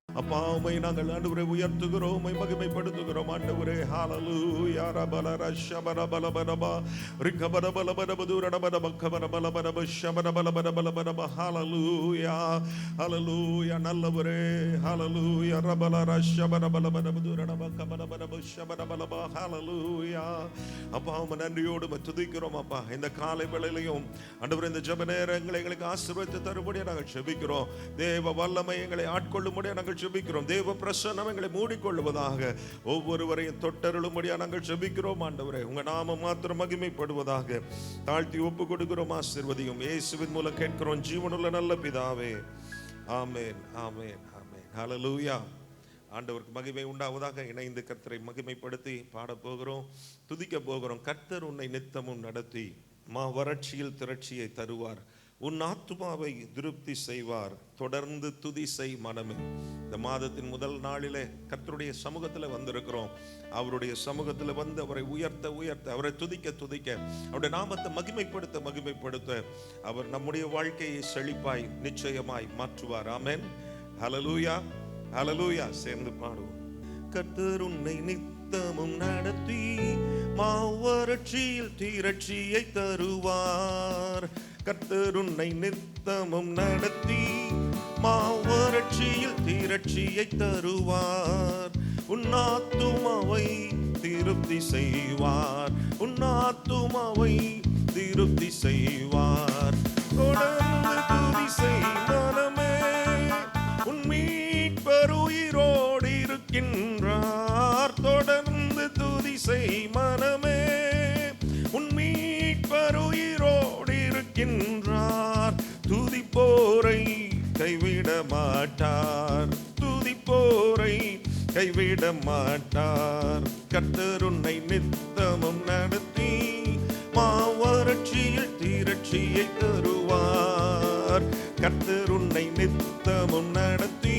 அப்பா உம்மை நாங்கள் ஆண்டவரே உயர்த்துகிறோம், உம்மை மகிமைப்படுத்துகிறோம் ஆண்டவரே. ஹalleluya ரபல ரஷபர பலபரபா ரிகபர பலபரப துரடபர பக்கபர பலபரப ஷபர பலபர பலபரப. ஹalleluya ஹalleluya நல்லவரே. ஹalleluya ரபல ரஷபர பலபரப துரடப கபர பலப ஷபர பலப. ஹalleluya அப்பா உம்மை நன்றியோடு துதிக்கிறோம் அப்பா. இந்த காலை வேளையிலும் ஆண்டவரே இந்த ஜெப நேரங்களை எங்களுக்கு ஆசீர்வதித்து தரும்படி நாங்கள் ஜெபிக்கிறோம். தேவ வல்லமை எங்களை ஆட்கொள்ளும்படி நாங்கள் ஜெபிக்கிறோம். தேவ பிரசன்னம் எங்களை மூடிக்கொள்வதாக, ஒவ்வொருவரையும் தொட்டருளும்படியா நாங்கள் ஜெபிக்கிறோம் ஆண்டவரே. உங்க நாமம் மாத்திரம் மகிமைப்படுவதாக தாழ்த்தி ஒப்பு கொடுக்கிறோம். ஆசீர்வதியும் இயேசுவின் மூலம் கேட்கிறோம் ஜீவனுள்ள நல்ல பிதாவே. ஆமென் ஆமென் ஆமென். ஹalleluya. ஆண்டவருக்கு மகிமை உண்டாவதாக. இணைந்து கர்த்தரை மகிமைப்படுத்தி பாட போகிறோம், துதிக்க போகிறோம். கர்த்தர் உன்னை நித்தமும் நடத்தி வறட்சியில் திரட்சியை தருவார், உன் ஆத்துமாவை திருப்தி செய்வார். தொடர்ந்து துதி செய் மனமே. இந்த மாதத்தின் முதல் நாளிலே கர்த்தருடைய சமூகத்தில் வந்திருக்கிறோம். அவருடைய சமூகத்தில் வந்து அவரை உயர்த்த உயர்த்த, அவரை துதிக்க துதிக்க, அவருடைய நாமத்தை மகிமைப்படுத்த மகிமைப்படுத்த அவர் நம்முடைய வாழ்க்கையை செழிப்பாய் நிச்சயமாய் மாற்றுவார். ஆமென். ஹalleluya ஹalleluya. சேர்ந்து பாடுவோம். கர்த்தர் உன்னை நித்தமும் நடத்தி மாவறட்சியில் திரட்சியை தருவார். கர்த்தர் உன்னை நித்தமும் நடத்தி மாவறட்சியில் திரட்சியை தருவார். உன் ஆத்துமாவை திருப்தி செய்வார், உன் ஆத்துமாவை திருப்தி செய்வார். தொடர்ந்து துதி செய் மனமே, உன் மீட்பர் உயிரோடு இருக்கின்றார். தொடர்ந்து துதி செய் மனமே, உன் மீட்பர் உயிரோடு இருக்கின்றார். துதிப்போரை கைவிட மாட்டார், துதிப்போரை கைவிட மாட்டார். கர்த்தர் உன்னை நித்தமும் நடத்தி மாவறட்சியில் திரட்சியை தருவார். கர்த்தர் உன்னை நித்தமும் நடத்தி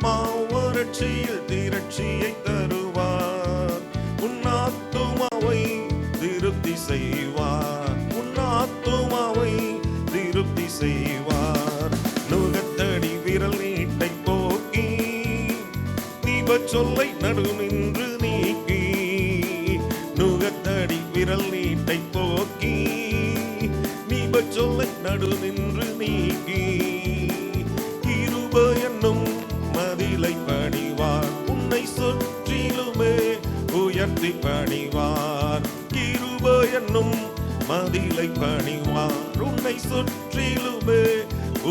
மாவறட்சியில் திரட்சியை தருவார். உன் ஆத்துமாவை திருப்தி செய்வார், உன் ஆத்துமாவை திருப்தி செய்வார். நுகத்தடி விரல் நீட்டை போக்கி தீப சொல்லை நடுநின்று நீக்கி, நுகத்தடி விரல் நீட்டை போக்கி தீப சொல்லை நடுநின்று நீக்கி, கிருபை என்னும் மதிலை பணிவார். உன்னை சுற்றிலுமே உயர்த்தி பணிவார். கிருபை என்னும் மதிலை பணிவார். உன்னை சுற்றிலுமே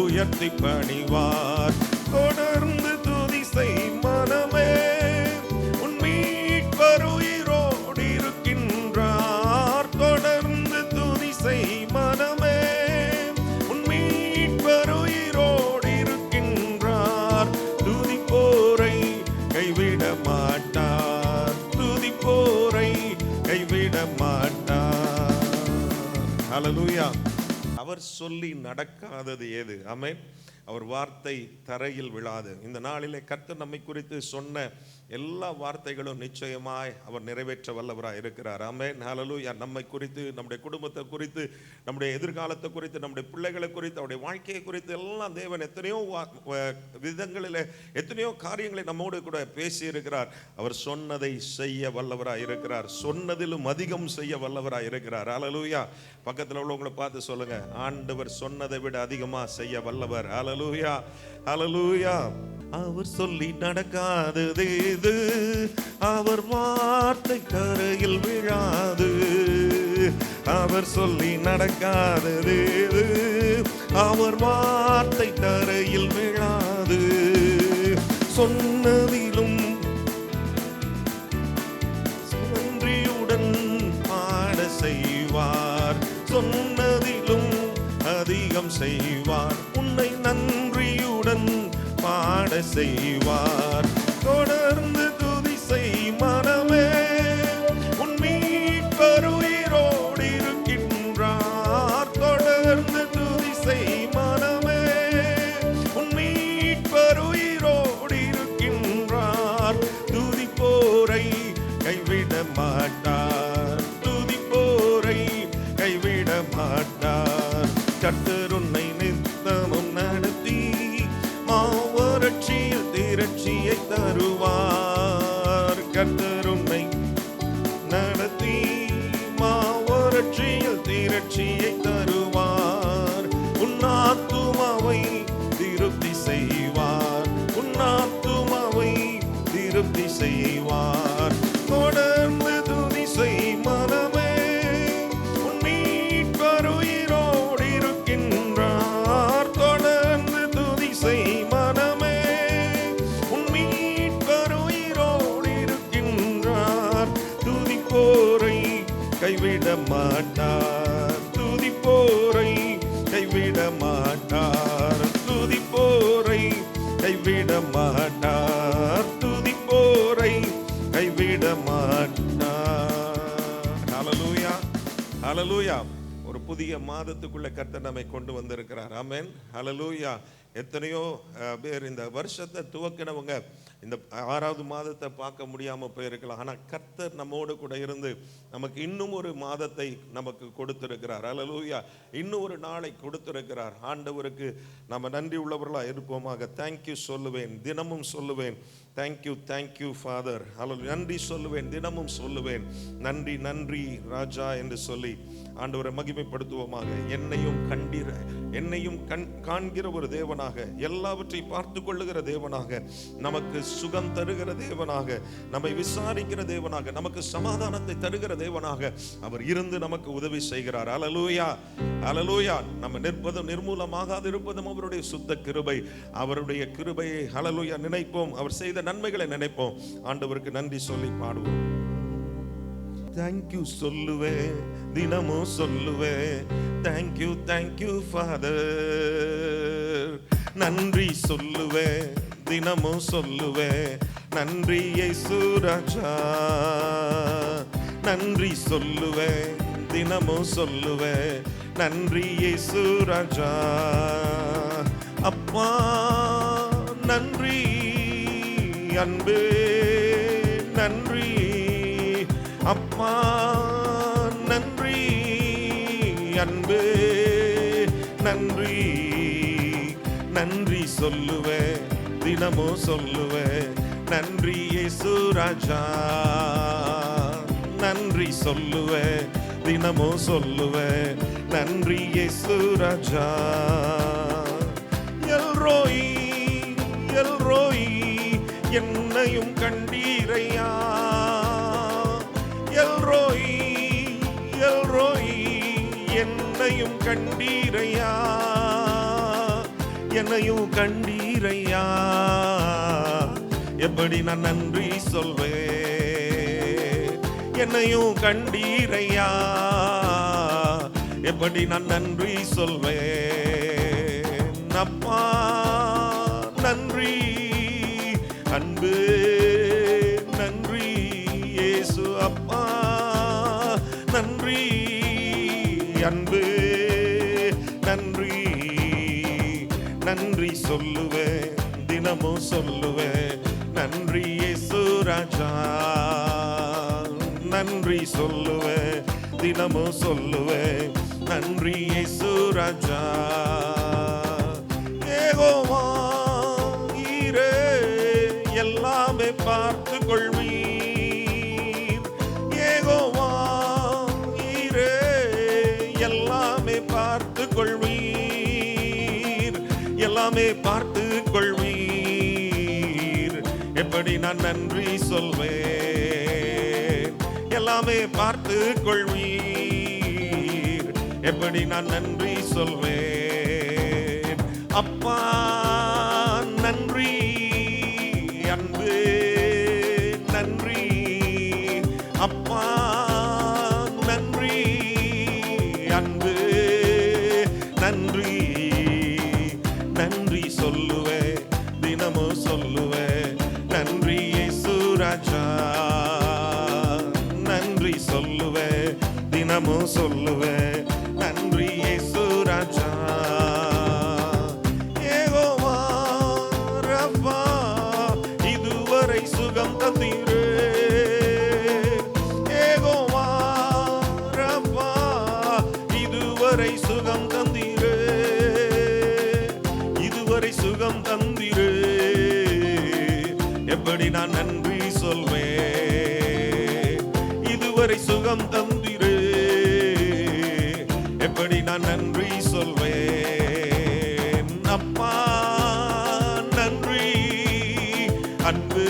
உயர்த்தி பணிவார். தொடர்ந்து துதி செய் மனமே, உன் மீட்பர் உயிரோடு இருக்கின்றார். தொடர்ந்து துதி செய் மனமே, உன் மீட்பர் உயிரோடு இருக்கின்றார். துதிப்போரை கைவிட மாட்டார், துதிப்போரை கைவிட மாட்டார். ஹalleluya. அவர் சொல்லி நடக்காதது ஏது? ஆமென். அவர் வார்த்தை தரையில் விழாது. இந்த நாளிலே கர்த்தர் நம்மை குறித்து சொன்ன எல்லா வார்த்தைகளும் நிச்சயமாய் அவர் நிறைவேற்ற வல்லவராய் இருக்கிறார். ஆமென். ஹalleluya. நம்மை குறித்து, நம்முடைய குடும்பத்தை குறித்து, நம்முடைய எதிர்காலத்தை குறித்து, நம்முடைய பிள்ளைகளை குறித்து, அவருடைய வாழ்க்கையை குறித்து எல்லாம் தேவன் எத்தனையோ விதங்களில் எத்தனையோ காரியங்களை நம்மோடு கூட பேசி இருக்கிறார். அவர் சொன்னதை செய்ய வல்லவராய் இருக்கிறார், சொன்னதிலும் அதிகம் செய்ய வல்லவராய் இருக்கிறார். ஹalleluya. பக்கத்தில் உள்ளவங்களை பார்த்து சொல்லுங்க, ஆண்டவர் சொன்னதை விட அதிகமா செய்ய வல்லவர். ஹalleluya ஹalleluya. அவர் சொல்லி நடக்காதது ஏது? அவர் வார்த்தை தரையில் விழாது. அவர் சொல்லி நடக்காதது ஏது? அவர் வார்த்தை தரையில் விழாது. சொன்னதிலும் நன்றியுடன் பாட செய்வார், சொன்னதிலும் அதிகம் செய்வார். உன்னை நன்றியுடன் பாட செய்வார். தொடர்ந்து துதி செய் மனமே, உன் மீட்பர் உயிரோடு இருக்கின்றார். தொடர்ந்து துதி செய் மனமே, உன் மீட்பர் உயிரோடு இருக்கின்றார். துதிப்போரை கைவிட மாட்டார், துதிப்போரை கைவிட மாட்டார். கர்த்தர் உன்னை நித்தமும் நடத்தி மாவறட்சியில் திரட்சி செய்வார். தொடர்ந்து துதி செய் மனமே, உன் மீட்பர் உயிரோடு இருக்கின்றார். தொடர்ந்து துதி செய் மனமே, உன் மீட்பர் உயிரோடு இருக்கின்றார். துதிப்போரை கைவிட மாட்டார், துதிப்போரை கைவிட மாட்டார், துதிப்போரை கைவிட மாட்டார், துதிப்போரை கைவிட மாட்டார். ஹல்லேலூயா, ஹல்லேலூயா. ஒரு புதிய மாதத்துக்குள்ள கர்த்தர் நம்மை கொண்டு வந்திருக்கிறார். ஆமென், ஹல்லேலூயா. எத்தனையோ பேர் இந்த வருஷத்தை துவக்கினவங்க இந்த 6வது மாதத்தை பார்க்க முடியாமல் போயிருக்கலாம். ஆனால் கர்த்தர் நம்மோடு கூட இருந்து நமக்கு இன்னும் ஒரு மாதத்தை நமக்கு கொடுத்திருக்கிறார். ஹல்லேலூயா. இன்னும் ஒரு நாளை கொடுத்திருக்கிறார். ஆண்டவருக்கு நம்ம நன்றி உள்ளவர்களாக இருப்போமாக. தேங்க்யூ சொல்லுவேன், தினமும் சொல்லுவேன். Thank you, thank you father. ஹல்லேலூயா. நன்றி சொல்லுவேன், தினமும் சொல்லுவேன். நன்றி, நன்றி ராஜா என்று சொல்லி ஆண்டவரை மகிமைப்படுத்துவோமாக. என்னையும் காண்கிற ஒரு தேவனாக, எல்லாவற்றையும் பார்த்து கொள்ளுகிற தேவனாக, நமக்கு சுகம் தருகிற தேவனாக, நம்மை விசாரிக்கிற தேவனாக, நமக்கு சமாதானத்தை தருகிற தேவனாக அவர் இருந்து நமக்கு உதவி செய்கிறார். ஹல்லேலூயா, ஹல்லேலூயா. நம்ம நிற்பதும் நிர்மூலமாகாது இருப்பதும் அவருடைய சுத்த கிருபை. அவருடைய கிருபையை ஹல்லேலூயா நினைப்போம், அவர் செய்த நன்மைகளை நினைப்போம். ஆண்டவருக்கு நன்றி சொல்லி பாடுவோம். தேங்க்யூ சொல்லுவேன், தினமும் சொல்லுவேன். Thank you, thank you father. நன்றி சொல்லுவேன், தினமும் சொல்லுவேன். நன்றி இயேசு ராஜா. நன்றி சொல்லுவேன், தினமும் சொல்லுவேன். நன்றி இயேசு ராஜா. அப்பா நன்றி, அன்பே நன்றி. அப்பா நன்றி, அன்பே நன்றி. நன்றி சொல்லுவேன், தினமும் சொல்லுவேன். நன்றி இயேசு ராஜா. நன்றி சொல்லுவேன், தினமும் சொல்லுவேன். நன்றி இயேசு ராஜா. எல்ரோய், எல்ரோய், என்னையும் கண்டீரையா. எல்ரோய், எல்ரோய், என்னையும் கண்டீரையா. என்னையும் கண்டீரையா. எப்படி நான் நன்றி சொல்வேன். என்னையும் கண்டீரையா. எப்படி நான் நன்றி சொல்வேன். அப்பா நன்றி, அன்பு நன்றி. இயேசு அப்பா நன்றி, அன்பு நன்றி. நன்றி சொல்லுவேன், தினமும் சொல்லுவேன். நன்றி இயேசு ராஜா. நன்றி சொல்லுவேன், தினமும் சொல்லுவேன். நன்றி இயேசு ராஜா. யெகோவா ஈரே, எல்லாமே பார்த்து கொள்வீர். யெகோவா ஈரே, எல்லாமே பார்த்து கொள்வீர். எல்லாமே பார்த்து கொள்வீர். எப்படி நான் நன்றி சொல்வேன். எல்லாமே பார்த்து கொள்வீர். எப்படி நான் நன்றி சொல்வேன். அப்பா நன்றி, அன்பு நன்றி. அப்பா நன்றி, அன்பு நன்றி. நன்றி சொல்லுவேன், தினமும் சொல்லுவேன். நன்றி இயேசு ராஜா. நன்றி சொல்லுவேன், தினமும் சொல்லுவேன். நன்றி இயேசு ராஜா. யெகோவா ரப்பா, இதுவரை சுகம் தந்தீரே. யெகோவா ரப்பா, இதுவரை சுகம் தந்தீரே. இதுவரை சுகம் தந்தீரே. எப்படி நான் நன்றி சொல்வேன். இதுவரை சுகம் தந்தீரே. எப்படி நான் நன்றி சொல்வேன். அப்பா நன்றி, அன்பு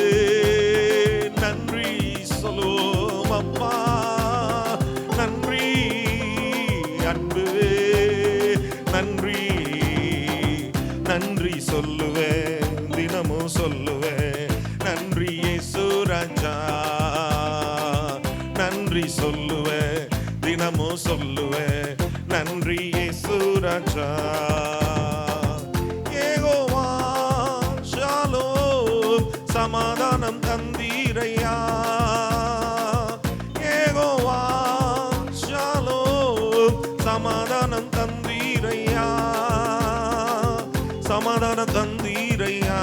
சொல்லுவேன், தினமும் சொல்லுவேன், நன்றி இயேசு ராஜா. நன்றி சொல்லுவேன், தினமும் சொல்லுவேன், நன்றி இயேசு ராஜா. யெகோவா ஷாலோம், சமாதானம் தந்தீரையா. யெகோவா ஷாலோம், சமாதானம் தந்தீரையா, சமாதானம் தந்தீரையா.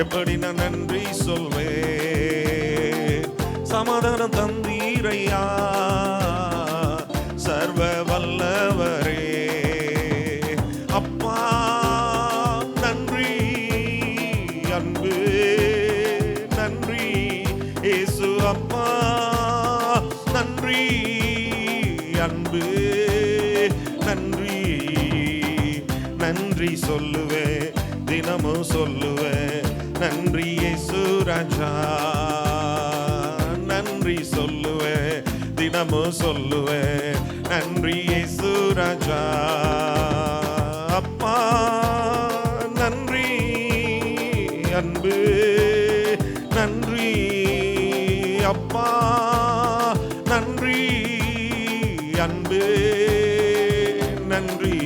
எப்படி நான் நன்றி சொல்வேன், சமாதானம் தந்தீரையா. சர்வ வல்லவரே அப்பா நன்றி, அன்பு நன்றி இயேசு அப்பா நன்றி, அன்பு நன்றி. நன்றி சொல்லுவேன், தினமும் சொல்லுவேன், நன்றி இயேசு ராஜா. நன்றி சொல்லுவேன், தினமும் சொல்லுவேன், நன்றி இயேசு ராஜா. அப்பா நன்றி, அன்பு நன்றி அப்பா நன்றி, அன்பு நன்றி.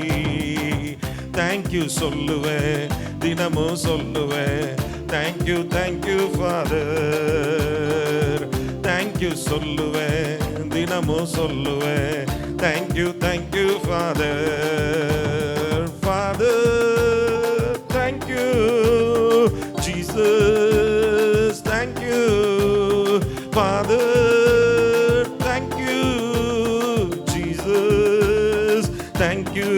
தேங்க்யூ சொல்லுவேன், தினமும் சொல்லுவேன், தேங்க்யூ தேங்க்யூ ஃபாதர். தேங்க்யூ சொல்லுவேன், தினமும் சொல்லுவேன், thank you thank you father. Father thank you, Jesus thank you, father thank you, Jesus thank you.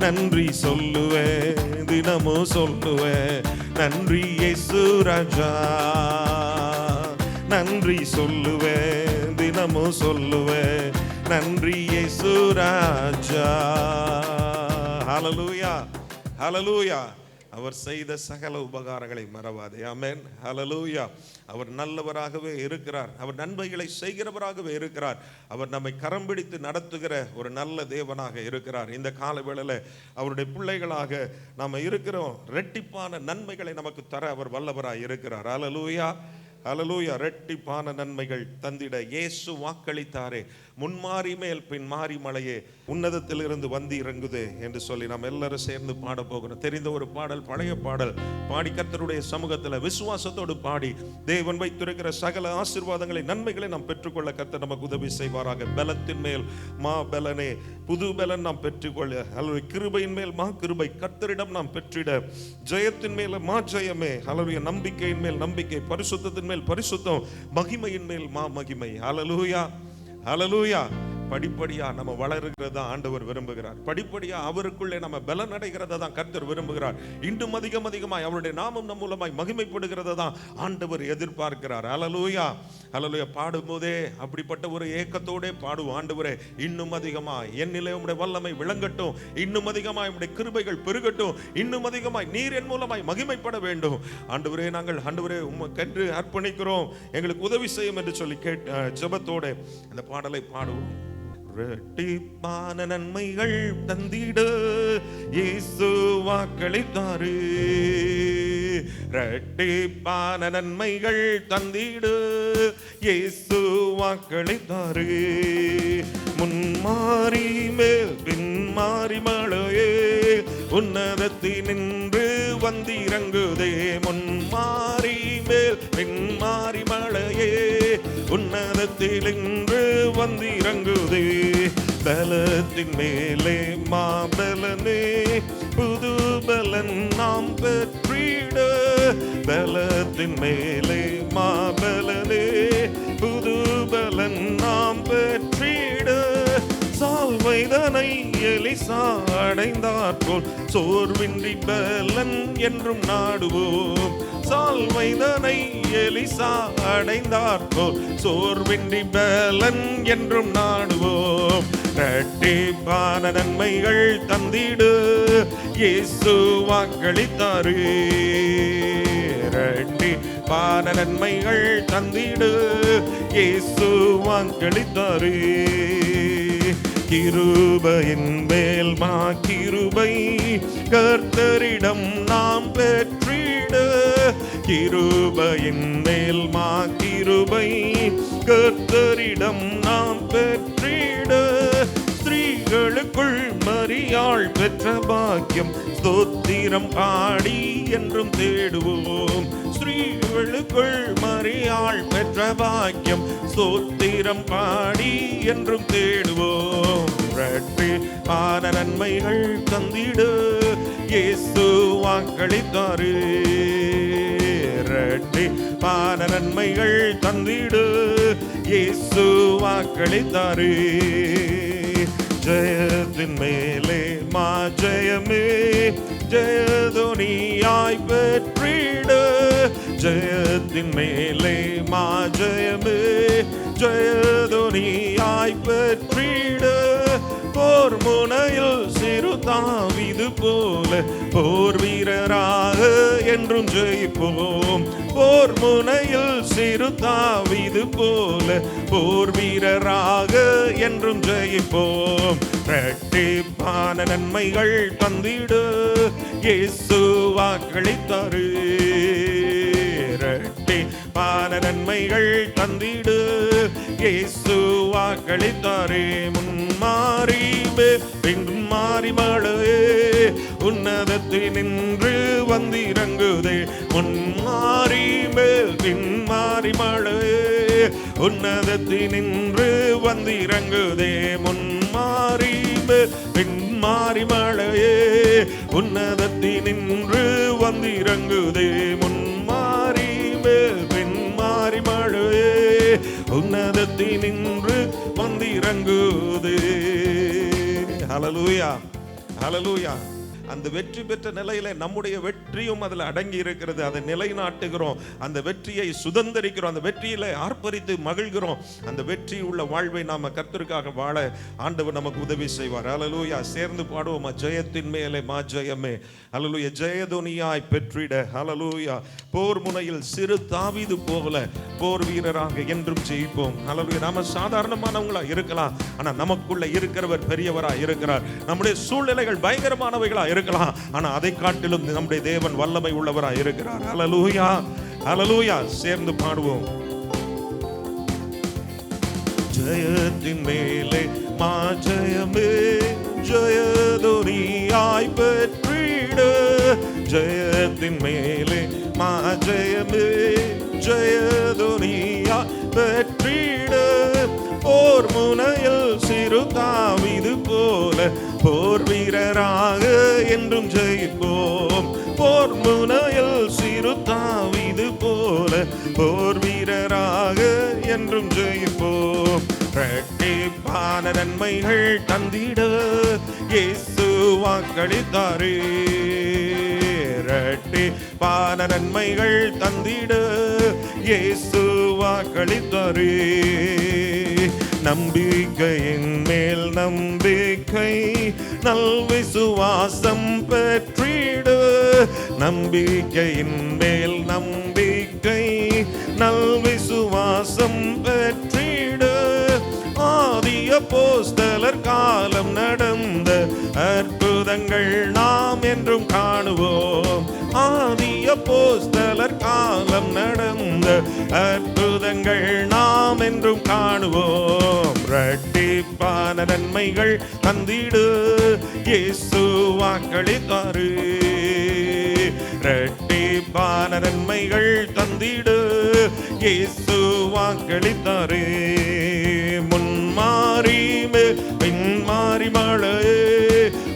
நன்றி சொல்லுவேன், தினமும் சொல்லுவேன், நன்றி இயேசு ராஜா. நன்றி சொல்லுவேன், தினமும் சொல்லுவேன், நன்றி இயேசு ராஜா. ஹல்லேலூயா, ஹல்லேலூயா. அவர் செய்த சகல உபகாரங்களை மறவாதே. ஆமென், ஹல்லேலூயா. அவர் நல்லவராகவே இருக்கிறார், அவர் நன்மைகளை செய்கிறவராகவே இருக்கிறார், அவர் நம்மை கரம் பிடித்து நடத்துகிற ஒரு நல்ல தேவனாக இருக்கிறார். இந்த காலவேளையில் அவருடைய பிள்ளைகளாக நாம் இருக்கிறோம். இரட்டிப்பான நன்மைகளை நமக்கு தர அவர் வல்லவராக இருக்கிறார். ஹல்லேலூயா, ஹல்லேலூயா. இரட்டிப்பான நன்மைகள் தந்திட இயேசு வாக்களித்தாரே, முன்மாறி மேல் பின் மாறி மழையே உன்னதத்திலிருந்து வந்து இறங்குதே என்று சொல்லி நாம் எல்லாரும் சேர்ந்து பாட போகிறோம். தெரிந்த ஒரு பாடல், பழைய பாடல் பாடி கர்த்தருடைய சமூகத்தில் விசுவாசத்தோடு பாடி தேவன் வைத்திருக்கிற சகல ஆசீர்வாதங்களை நன்மைகளை நாம் பெற்றுக்கொள்ள கர்த்தர் நமக்கு உதவி செய்வாராக. பலத்தின் மேல் மா பலனே, புது பலன் நாம் பெற்றுக்கொள்ள, அல்லது கிருபையின் மேல் மா கிருபை கர்த்தரிடம் நாம் பெற்றிட, ஜெயத்தின் மேல் மா ஜெயமே, அல்லது நம்பிக்கையின் மேல் நம்பிக்கை, பரிசுத்தத்தின் மேல் பரிசுத்தம், மகிமையின் மேல் மா மகிமை. ஹல்லேலூயா, ஹல்லேலூயா. படிப்படியா நம்ம வளருகிறதா ஆண்டவர் விரும்புகிறார். படிப்படியா அவருக்குள்ளே நம்ம பலன் அடைகிறதா தான் கர்த்தர் விரும்புகிறார். இன்னும் அதிகமாய் அவருடைய நாமம் நம் மூலமாய் மகிமைப்படுகிறதா தான் ஆண்டவர் எதிர்பார்க்கிறார். ஹல்லேலூயா, ஹல்லேலூயா. பாடும்போதே அப்படிப்பட்ட ஒரு ஏக்கத்தோடே பாடுவோம். ஆண்டவரே, இன்னும் அதிகமாய் என்னிலே உம்முடைய வல்லமை விளங்கட்டும், இன்னும் அதிகமாய் உம்முடைய கிருபைகள் பெருகட்டும், இன்னும் அதிகமாய் நீர் என் மூலமாய் மகிமைப்பட வேண்டும். ஆண்டவரே, நாங்கள் ஆண்டவரே உமக்கென்று அர்ப்பணிக்கிறோம், எங்களுக்கு உதவி செய்யும் என்று சொல்லி ஜெபத்தோட அந்த பாடலை பாடுவோம். இரட்டிப்பான நன்மைகள் தந்திட இயேசு வாக்களித்தாரே, இரட்டிப்பான நன்மைகள் தந்திட இயேசு வாக்களித்தாரே. முன்மாறி மேல் பின்மாறி மழையே உன்னதத்தில் நின்று வந்திறங்குதே. முன்மாறி மேல் பின்மாறி மழையே உன்னதத்தில் நின்று வந்திறங்குதே. பலத்தின் மேலே மாபலனே, புது பலன் நாம் பெற்றிட. பலத்தின் மேலே மாபலனே, புது பலன் நாம் பெற்றிட. சால்வைதனை எலிசா அடைந்தாற்போல் சோர்வின்றி பலன் என்றும் நாடுவோம். சால்வைதனை எலிசா அடைந்தாற்போல் சோர்வின்றி பலன் என்றும் நாடுவோம். இரட்டிப்பான நன்மைகள் தந்திடு இயேசு வாக்களித்தாரே. இரட்டிப்பான நன்மைகள் தந்திடு இயேசு வாக்களித்தாரே. கிருபையின் மேல் மா கிருபை கர்த்தரிடம் நாம் பெற்றிட, கிருபையின் மேல் மா கிருபை கர்த்தரிடம் நாம் பெற்றிட, ஸ்திரீகளுக்குள் மரியாள் பெற்ற பாக்கியம் ஸ்தோத்திரம் பாடி என்றும் தேடுவோம். ஸ்திரீகளுக்குள் மரியாள் பெற்ற பாக்கியம் ஸ்தோத்திரம் பாடி என்றும் தேடுவோம். இரட்டிப்பான நன்மைகள் தந்திடு இயேசு வாக்களித்தாரு, இரட்டிப்பான நன்மைகள் தந்திடு இயேசு வாக்களித்தாரு. ஜெயத்தின் மேலே மா ஜெயமே ஜெயதொனியாய் பெற்றிட, ஜெயத்தின் மேலே மா ஜெயமே ஜெயதொனியாய் பெற்றிட, போர் முனையில் சிறு தாவீது போல போர் வீரராக என்றும் ஜெயிப்போம். போர் முனையில் சிறு தாவீது போல போர் வீரராக என்றும் ஜெயிப்போம். இரட்டிப்பான நன்மைகள் தந்திடு இயேசு வாக்களித்தாரு, இரட்டிப்பான நன்மைகள் தந்திடு இயேசு வாக்களித்தாரே. முன்மாறி பின்மாறி மழையே உன்னதத்தில் நின்று வந்திறங்குதே, முன்மாறி பின்மாறி மழையே உன்னதத்தில் நின்று வந்திறங்குதே, முன்மாறி பின்மாறி மழையே உன்னதத்தில் நின்று வந்திறங்குதே, முன்மாறி பின்மாறி மழையே உன்னதத்தில் நின்று வந்திறங்குதே. ஹல்லேலூயா, ஹல்லேலூயா. அந்த வெற்றி பெற்ற நிலையில நம்முடைய வெற்றியும் அதில் அடங்கி இருக்கிறது. அதை நிலைநாட்டுகிறோம், அந்த வெற்றியை சுதந்தரிக்கிறோம், அந்த வெற்றியில ஆர்ப்பரித்து மகிழ்கிறோம். அந்த வெற்றி உள்ள வாழ்வை நாம கர்த்தருக்காக வாழ ஆண்டவர் நமக்கு உதவி செய்வார். ஹல்லேலூயா. சேர்ந்து பாடுவோமா? ஜெயத்தின் மேலே மா ஜெயமே. ஹல்லேலூயா. ஜெயதொனியாய் பெற்றிட. ஹல்லேலூயா. போர் முனையில் சிறு தாவீது போல போர் வீரராக என்றும் ஜெயிப்போம். ஹல்லேலூயா. நாம சாதாரணமானவங்களா இருக்கலாம், ஆனா நமக்குள்ள இருக்கிறவர் பெரியவரா இருக்கிறார். நம்முடைய சூழ்நிலைகள் பயங்கரமானவைகளா இருக்கலாம், ஆனா அதை காட்டிலும் நம்முடைய தேவன் வல்லமை உள்ளவரா இருக்கிறார். ஹல்லேலூயா, ஹல்லேலூயா. சேர்ந்து பாடுவோம். ஜெயத்தின் மேலே மா ஜெயமே ஜெயதொனியாய் பெற்றிட, ஜெயத்தின் மேலே மா ஜெயமே ஜெயதொனியாய் பெற்றிட, போர் முனையில் சிறு தாவீது போல போர் வீரராக என்றும் ஜெயிப்போம். போர் முனையில் சிறு தாவீது போல போர் வீரராக என்றும் ஜெயிப்போம். இரட்டிப்பான நன்மைகள் தந்திட இயேசு வாக்களித்தாரே, இரட்டிப்பான நன்மைகள் தந்திட இயேசு வாக்களித்தாரே. நம்பிக்கையின் மேல் நம்பிக்கை நல் விசுவாசம் பெற்றிடு, நம்பிக்கையின் மேல் நம்பிக்கை நல் விசுவாசம் பெற்றிடு, ஆதி அப்போஸ்தலர் காலம் நடந்த அற்புதங்கள் நாம் என்றும் காணுவோம். ஆதி அப்போஸ்தலர் காலம் நடந்த அற்புதங்கள் நாம் என்றும் காணுவோம். இரட்டிப்பான நன்மைகள் தந்திடு இயேசு வாக்களித்தாரு, இரட்டிப்பான நன்மைகள் தந்திடு இயேசு வாக்களித்தாரு. முன்மாறி பின்மாறி மழையே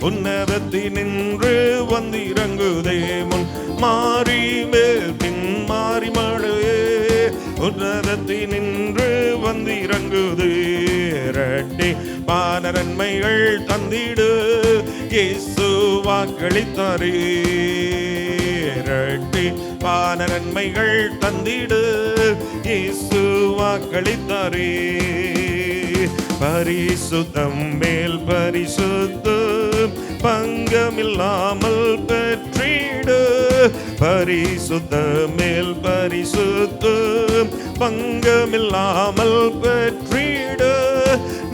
உன்னதத்தில் நின்று வந்திறங்குதே, முன்மாறி பின்மாறி மழையே உன்னதத்தில் நின்று வந்திறங்குதே. இரட்டிப்பான நன்மைகள் தந்திடு இயேசு வாக்களித்தாரே, இரட்டிப்பான நன்மைகள் தந்திடு இயேசு வாக்களித்தாரே. பரிசுத்தம் மேல் பரிசுத்தம் பங்கமில்லாமல் பெற்றிடு, பரிசுத்தம் மேல் பரிசுத்தம் பங்கமில்லாமல் பெற்றிடு,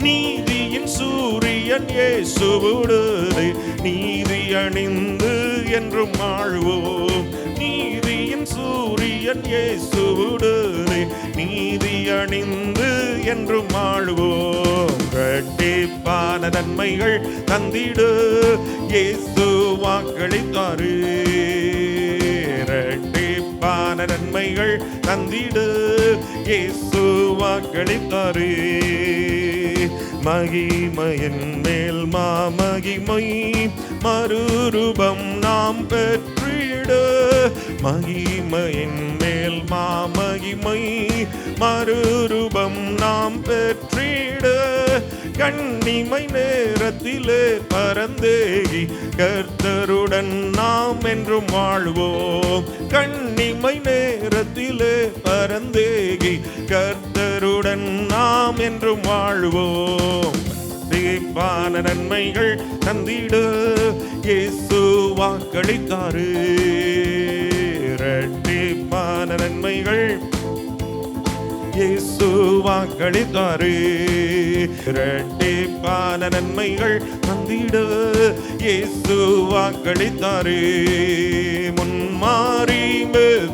நீதியின் சூரிய சூரியன் இயேசுவுடனே நீதி அணிந்து என்றும் ஆழ்வோம். நீதியின் சூரியன் இயேசுவுடனே நீதி அணிந்து என்றும் ஆழ்வோம். இரட்டிப்பான நன்மைகள் தந்திடு இயேசு வாக்களித்தாரு. இரட்டிப்பான நன்மைகள் தந்திடு இயேசு வாக்களித்தாரு. மகிமையின் மேல் மாமகிமை மறுரூபம் நாம் பெற்றிட. மகிமையின் மேல் மாமகிமை மறுரூபம் நாம் பெற்றிட. கண்ணிமை நேரத்திலே பரந்தேகி கர்த்தருடன் நாம் என்றும் வாழ்வோம். கண்ணிமை நேரத்திலே பரந்தேகி கர்த்தருடன் நாம் என்றும் வாழ்வோம். தீபான நன்மைகள் தந்திட இயேசு வாக்களித்தாரு. இரட்டிப்பான நன்மைகள் இயேசு வாக்களித்தாரு. இரட்டிப்பான நன்மைகள் தந்திட இயேசு வாக்களித்தாரு. முன்மாறி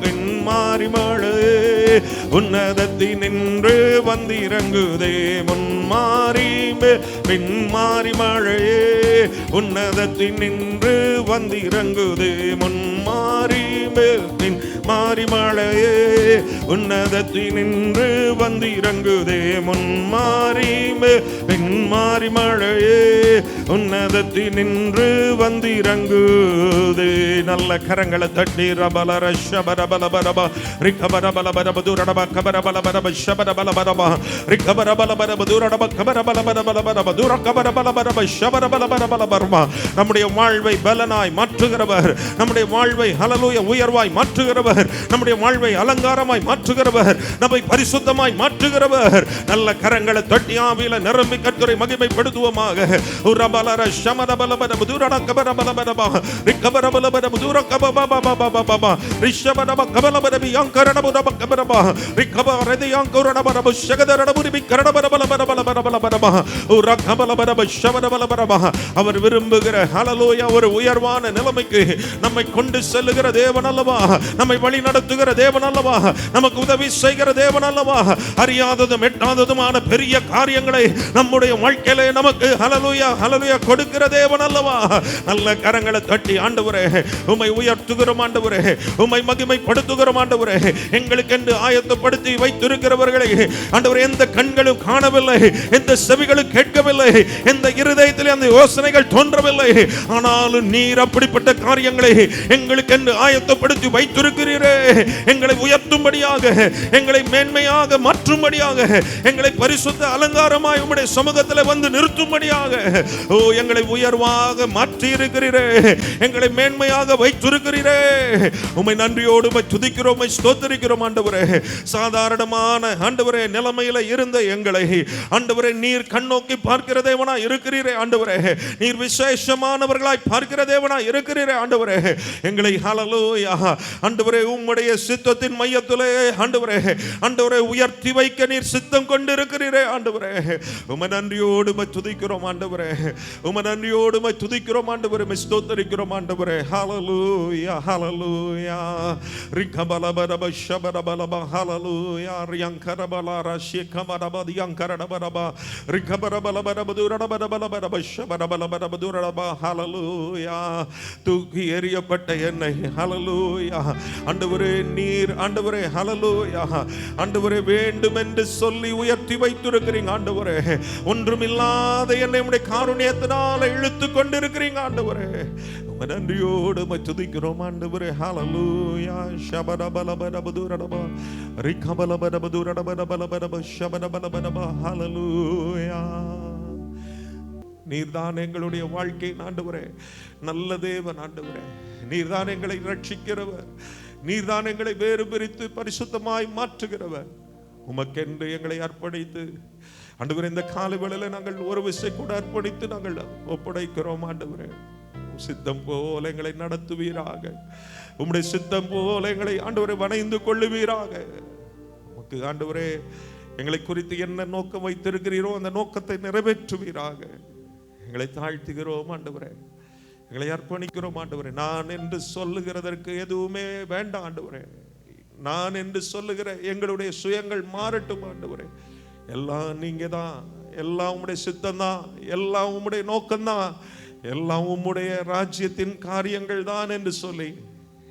பின்மாறி மழை உன்னதத்தில் நின்று வந்திறங்குதே. முன்மாறி பின்மாறி மழையே உன்னதத்தில் நின்று வந்திறங்குதே. முன்மாறி பின்மாறி மழையே உன்னதத்தில் நின்று வந்திறங்குதே. முன்மாறி பின்மாறி மழையே உன்னதத்தில் நின்று வந்திறங்குதே. நல்ல கரங்களை தட்டி ரபல ரஷபரபலபரப ரிகபரபலபரப துரடப கபரபலபரப ஷபரபலபரப ரிகபரபலபரப துரடப கபரபலபரபலபரப துரகபரபலபரப ஷபரபலபரபலபரப. நம்முடைய வாழ்வை பலனாய் மாற்றுகிறவர், நம்முடைய வாழ்வை ஹல்லேலூயா உயர்வாய் மாற்றுகிறவர், நம்முடைய வாழ்வை அலங்காரமாய் மாற்றுகிறவர், நம்மை பரிசுத்தமாய் மாற்றுகிறவர். நல்ல கரங்களை தட்டி ஆவியில நிரம்பி கர்த்தரை மகிமைப்படுத்துவோமாக. உரபலர ஷமரபலபரப துரடகபரபலபரப ரிகபரபலபரப துரகபபபபபபப ரிஷபரப கபலபரபி யாங்கரடபரப கபரப ரிகபரதி யாங்கரடபரப ஷகதரடபுரிபி கரடபரபலபரபலபரபலபரப உரகபலபரப ஷவரபலபரப. அவர் விரும்புகிற ஹல்லேலூயா ஒரு உயர்வான நிலைமைக்கு நம்மை கொண்டு செல்லுகிற தேவன் அல்லவா, நம்மை வழி நடத்துகிற தேவன் அல்லவா, நமக்கு உதவி செய்கிற தேவன் அல்லவா. அறியாததும் எட்டாததுமான பெரிய காரியங்களை நம்முடைய வாழ்க்கையிலே நமக்கு ஹல்லேலூயா ஹல்லேலூயா கொடுக்கிற தேவன் அல்லவா. நல்ல கரங்களை தட்டி ஆண்டவரே உம்மை உயர்த்துகிறோம், ஆண்டவரே உம்மை மகிமைப்படுத்துகிறோம், ஆண்டவரே எங்களுக்கு என்று ஆயத்தப்படுத்தி வைத்திருக்கிறவர்களை ஆண்டவரே எந்த கண்களும் காணவில்லை, எந்த செவிகளும் கேட்கவில்லை, எந்த இருதயத்தில் அந்த யோசனைகள் தோன்றவில்லை. ஆனாலும் நீர் அப்படிப்பட்ட காரியங்களை எங்களுக்கு என்று ஆயத்தப்படுத்தி வைத்திருக்கிறீரே. எங்களை உயர்த்தும்படியாக, எங்களை மேன்மையாக மாற்றும்படியாக, எங்களை பரிசுத்த அலங்காரமாய் உம்முடைய சமூகத்தில் வந்து நிறுத்தும்படியாக ஓ எங்களை உயர்வாக மாற்றி இருக்கிறீரே, எங்களை மேன்மையாக வைத்திருக்கிறீரே. உம்மை நன்றியோடு துதிக்கிறோம், உம்மை ஸ்தோத்திரிக்கிறோம் ஆண்டவரே. சாதாரணமான ஆண்டவரே நிலைமையில இருந்த எங்களை ஆண்டவரே நீர் கண்ணோக்கி பார்க்கிற தேவனா இருக்கிறீரே ஆண்டவரே. நீர் விசேஷமானவர்களாய் பார்க்கிற தேவனா இருக்கிறீரே ஆண்டவரே. எங்களை ஹல்லேலூயா ஆண்டவரே உம்முடைய சித்தத்தின் மையத்திலே ஆண்டவரே ஆண்டவரே உயர்த்தி வைக்க நீர் சித்தம் கொண்டு இருக்கிறீரே ஆண்டவரே. உம்மை நன்றியோடு துதிக்கிறோம் ஆண்டவரே, உம்மை நன்றியோடு துதிக்கிறோம் ஆண்டவரே, ஸ்தோத்திரிக்கிறோம் ஆண்டவரே. ஹல்லேலூயா ஹல்லேலூயா ரிகபலபரப ஷபரபலப ஹல்லேலூயா ரியங்கரபல ரஷிகமரப யங்கரபரப ரிகபரபலபரப துரடபரபலபரப ஷபரபலபரப துரடப ஹல்லேலூயா. தூக்கி எறியப்பட்ட என்னை ஹல்லேலூயா ஆண்டவரே நீர் ஆண்டவரே ஹல்லேலூயா ஆண்டவரே வேண்டும் என்று சொல்லி உயர்த்தி வைத்திருக்கிறீங்க ஆண்டவரே. ஒன்றுமில்லாத என்னை உம்முடைய காருண்யத்தினால இழுத்து கொண்டிருக்கிறீங்க ஆண்டவரே. நன்றியோடு துதிக்கிறோம் ஆண்டவரே. ஹல்லேலூயா ஷபரபலபரப துரடப ரிகபலபரப துரடபரபலபரப ஷபரபலபரப ஹல்லேலூயா. நீர்தான் எங்களுடைய வாழ்க்கை ஆண்டவரே, நல்ல தேவன் ஆண்டவரே. நீர்தான் எங்களை ரட்சிக்கிறவர், நீர்தான் எங்களை வேறு பிரித்து பரிசுத்தமாய் மாற்றுகிறவர். உமக்கென்று எங்களை அர்ப்பணித்து ஆண்டவரே இந்த காலை வேளையில நாங்கள் ஒரு விசை கூட அர்ப்பணித்து நாங்கள் ஒப்படைக்கிறோம் ஆண்டவரே. சித்தம் போல எங்களை நடத்துவீராக, உம்முடைய சித்தம் போல எங்களை ஆண்டவரே வணைந்து கொள்ளுவீராக. உமக்கு ஆண்டவரே எங்களை குறித்து என்ன நோக்கம் வைத்திருக்கிறீரோ அந்த நோக்கத்தை நிறைவேற்றுவீராக. எங்களை தாழ்த்துகிறோம் ஆண்டவரே, எங்களை அர்ப்பணிக்கிறோம் ஆண்டவரே. நான் என்று சொல்லுகிறதற்கு எதுவுமே வேண்டாம் ஆண்டவரே. நான் என்று சொல்லுகிற எங்களுடைய சுயங்கள் மாறட்டும் ஆண்டவரே. எல்லாம் நீங்க தான், எல்லாம் உம்முடைய சித்தம் தான், எல்லாம் உம்முடைய நோக்கம்தான், எல்லாம் உம்முடைய ராஜ்யத்தின் காரியங்கள் தான் என்று சொல்லி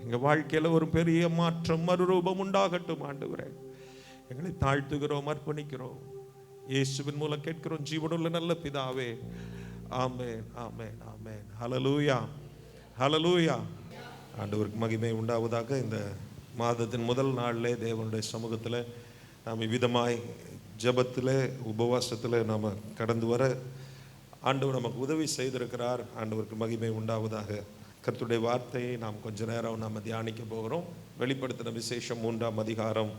எங்க வாழ்க்கையில ஒரு பெரிய மாற்றம், மறுரூபம் உண்டாகட்டும் ஆண்டவரே. எங்களை தாழ்த்துகிறோம், அர்ப்பணிக்கிறோம். இயேசுவின் மூலம் கேட்கிறோம் ஜீவனுள்ள நல்ல பிதாவே. ஆமென், ஆமென், ஆமென். ஹல்லேலூயா, ஹல்லேலூயா. ஆண்டவருக்கு மகிமை உண்டாவதாக. இந்த மாதத்தின் முதல் நாளிலே தேவனுடைய சமூகத்தில் நாம் இவ்விதமாய் ஜெபத்தில் உபவாசத்தில் நாம் கடந்து வர ஆண்டவர் நமக்கு உதவி செய்திருக்கிறார். ஆண்டவருக்கு மகிமை உண்டாவதாக. கர்த்தருடைய வார்த்தையை நாம் கொஞ்ச நேரம் நாம் தியானிக்க போகிறோம். வெளிப்படுத்தின விசேஷம் 3ஆம் அதிகாரம்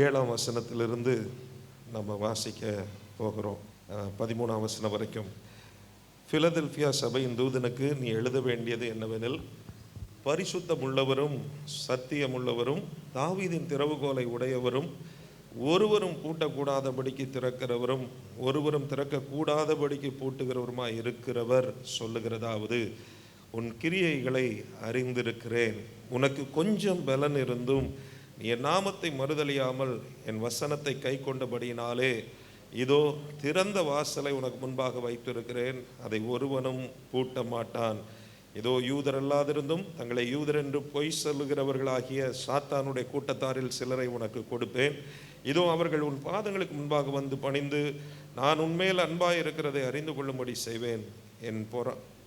7ஆம் வசனத்திலிருந்து நம்ம வாசிக்க போகிறோம். 13ஆம் வசனம் வரைக்கும். பிலதெல்பியா சபையின் தூதனுக்கு நீ எழுத வேண்டியது என்னவெனில், பரிசுத்தமுள்ளவரும் சத்தியமுள்ளவரும் தாவீதின் திறவுகோலை உடையவரும் ஒருவரும் பூட்டக்கூடாதபடிக்கு திறக்கிறவரும் ஒருவரும் திறக்கக்கூடாதபடிக்கு பூட்டுகிறவருமாய் இருக்கிறவர் சொல்லுகிறதாவது, உன் கிரியைகளை அறிந்திருக்கிறேன். உனக்கு கொஞ்சம் பலன் இருந்தும் நீ என் நாமத்தை மறுதலியாமல் என் வசனத்தை கை கொண்டபடியினாலே இதோ திறந்த வாசலை உனக்கு முன்பாக வைத்திருக்கிறேன், அதை ஒருவனும் பூட்ட மாட்டான். இதோ யூதர் அல்லாதிருந்தும் தங்களை யூதர் என்று பொய் சொல்லுகிறவர்களாகிய சாத்தானுடைய கூட்டத்தாரில் சிலரை உனக்கு கொடுப்பேன். இதோ அவர்கள் உன் பாதங்களுக்கு முன்பாக வந்து பணிந்து நான் உன்மேல் அன்பாய் இருக்கிறதை அறிந்து கொள்ளும்படி செய்வேன். என்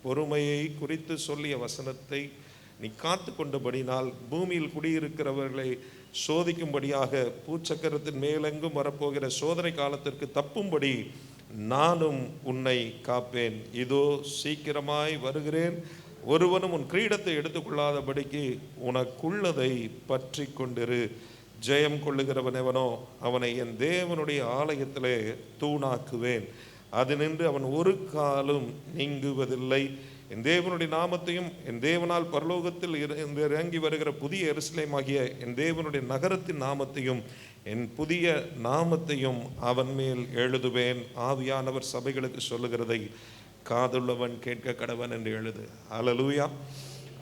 பொறுமையை குறித்து சொல்லிய வசனத்தை நீ காத்து கொண்டபடினால் பூமியில் குடியிருக்கிறவர்களை சோதிக்கும்படியாக பூச்சக்கரத்தின் மேலெங்கும் வரப்போகிற சோதனை காலத்திற்கு தப்பும்படி நானும் உன்னை காப்பேன். இதோ சீக்கிரமாய் வருகிறேன். ஒருவனும் உன் கிரீடத்தை எடுத்துக்கொள்ளாதபடிக்கு உனக்குள்ளதை பற்றி கொண்டிரு. ஜெயம் கொள்ளுகிறவன் எவனோ அவனை என் தேவனுடைய ஆலயத்திலே தூணாக்குவேன், அது நின்று அவன் ஒரு காலும் நீங்குவதில்லை. என் தேவனுடைய நாமத்தையும் என் தேவனால் பரலோகத்தில் இறங்கி வருகிற புதிய எருசலேம் ஆகிய என் தேவனுடைய நகரத்தின் நாமத்தையும் என் புதிய நாமத்தையும் அவன் மேல் எழுதுவேன். ஆவியானவர் சபைகளுக்கு சொல்லுகிறதை காதுள்ளவன் கேட்க கடவன் என்று எழுது. அல்லேலூயா.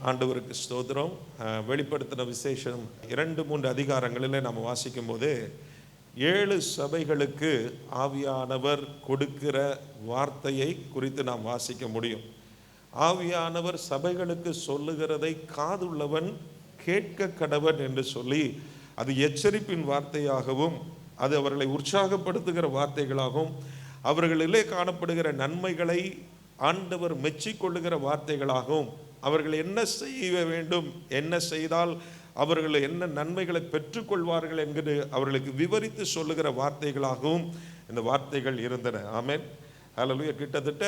ஆண்டவருக்கு ஸ்தோத்திரம். வெளிப்படுத்தின விசேஷம் 2-3 அதிகாரங்களில் நாம் வாசிக்கும் போது 7 சபைகளுக்கு ஆவியானவர் கொடுக்கிற வார்த்தையை குறித்து நாம் வாசிக்க முடியும். ஆவியானவர் சபைகளுக்கு சொல்லுகிறதை காதுள்ளவன் கேட்க கடவன் என்று சொல்லி, அது எச்சரிப்பின் வார்த்தையாகவும் அது அவர்களை உற்சாகப்படுத்துகிற வார்த்தைகளாகவும் அவர்களிலே காணப்படுகிற நன்மைகளை ஆண்டவர் மெச்சிக்கொள்ளுகிற வார்த்தைகளாகவும் அவர்கள் என்ன செய்ய வேண்டும், என்ன செய்தால் அவர்கள் என்ன நன்மைகளை பெற்றுக்கொள்வார்கள் என்கிற அவர்களுக்கு விவரித்து சொல்லுகிற வார்த்தைகளாகவும் இந்த வார்த்தைகள் இருந்தன. ஆமென், ஹல்லேலூயா. கிட்டத்தட்ட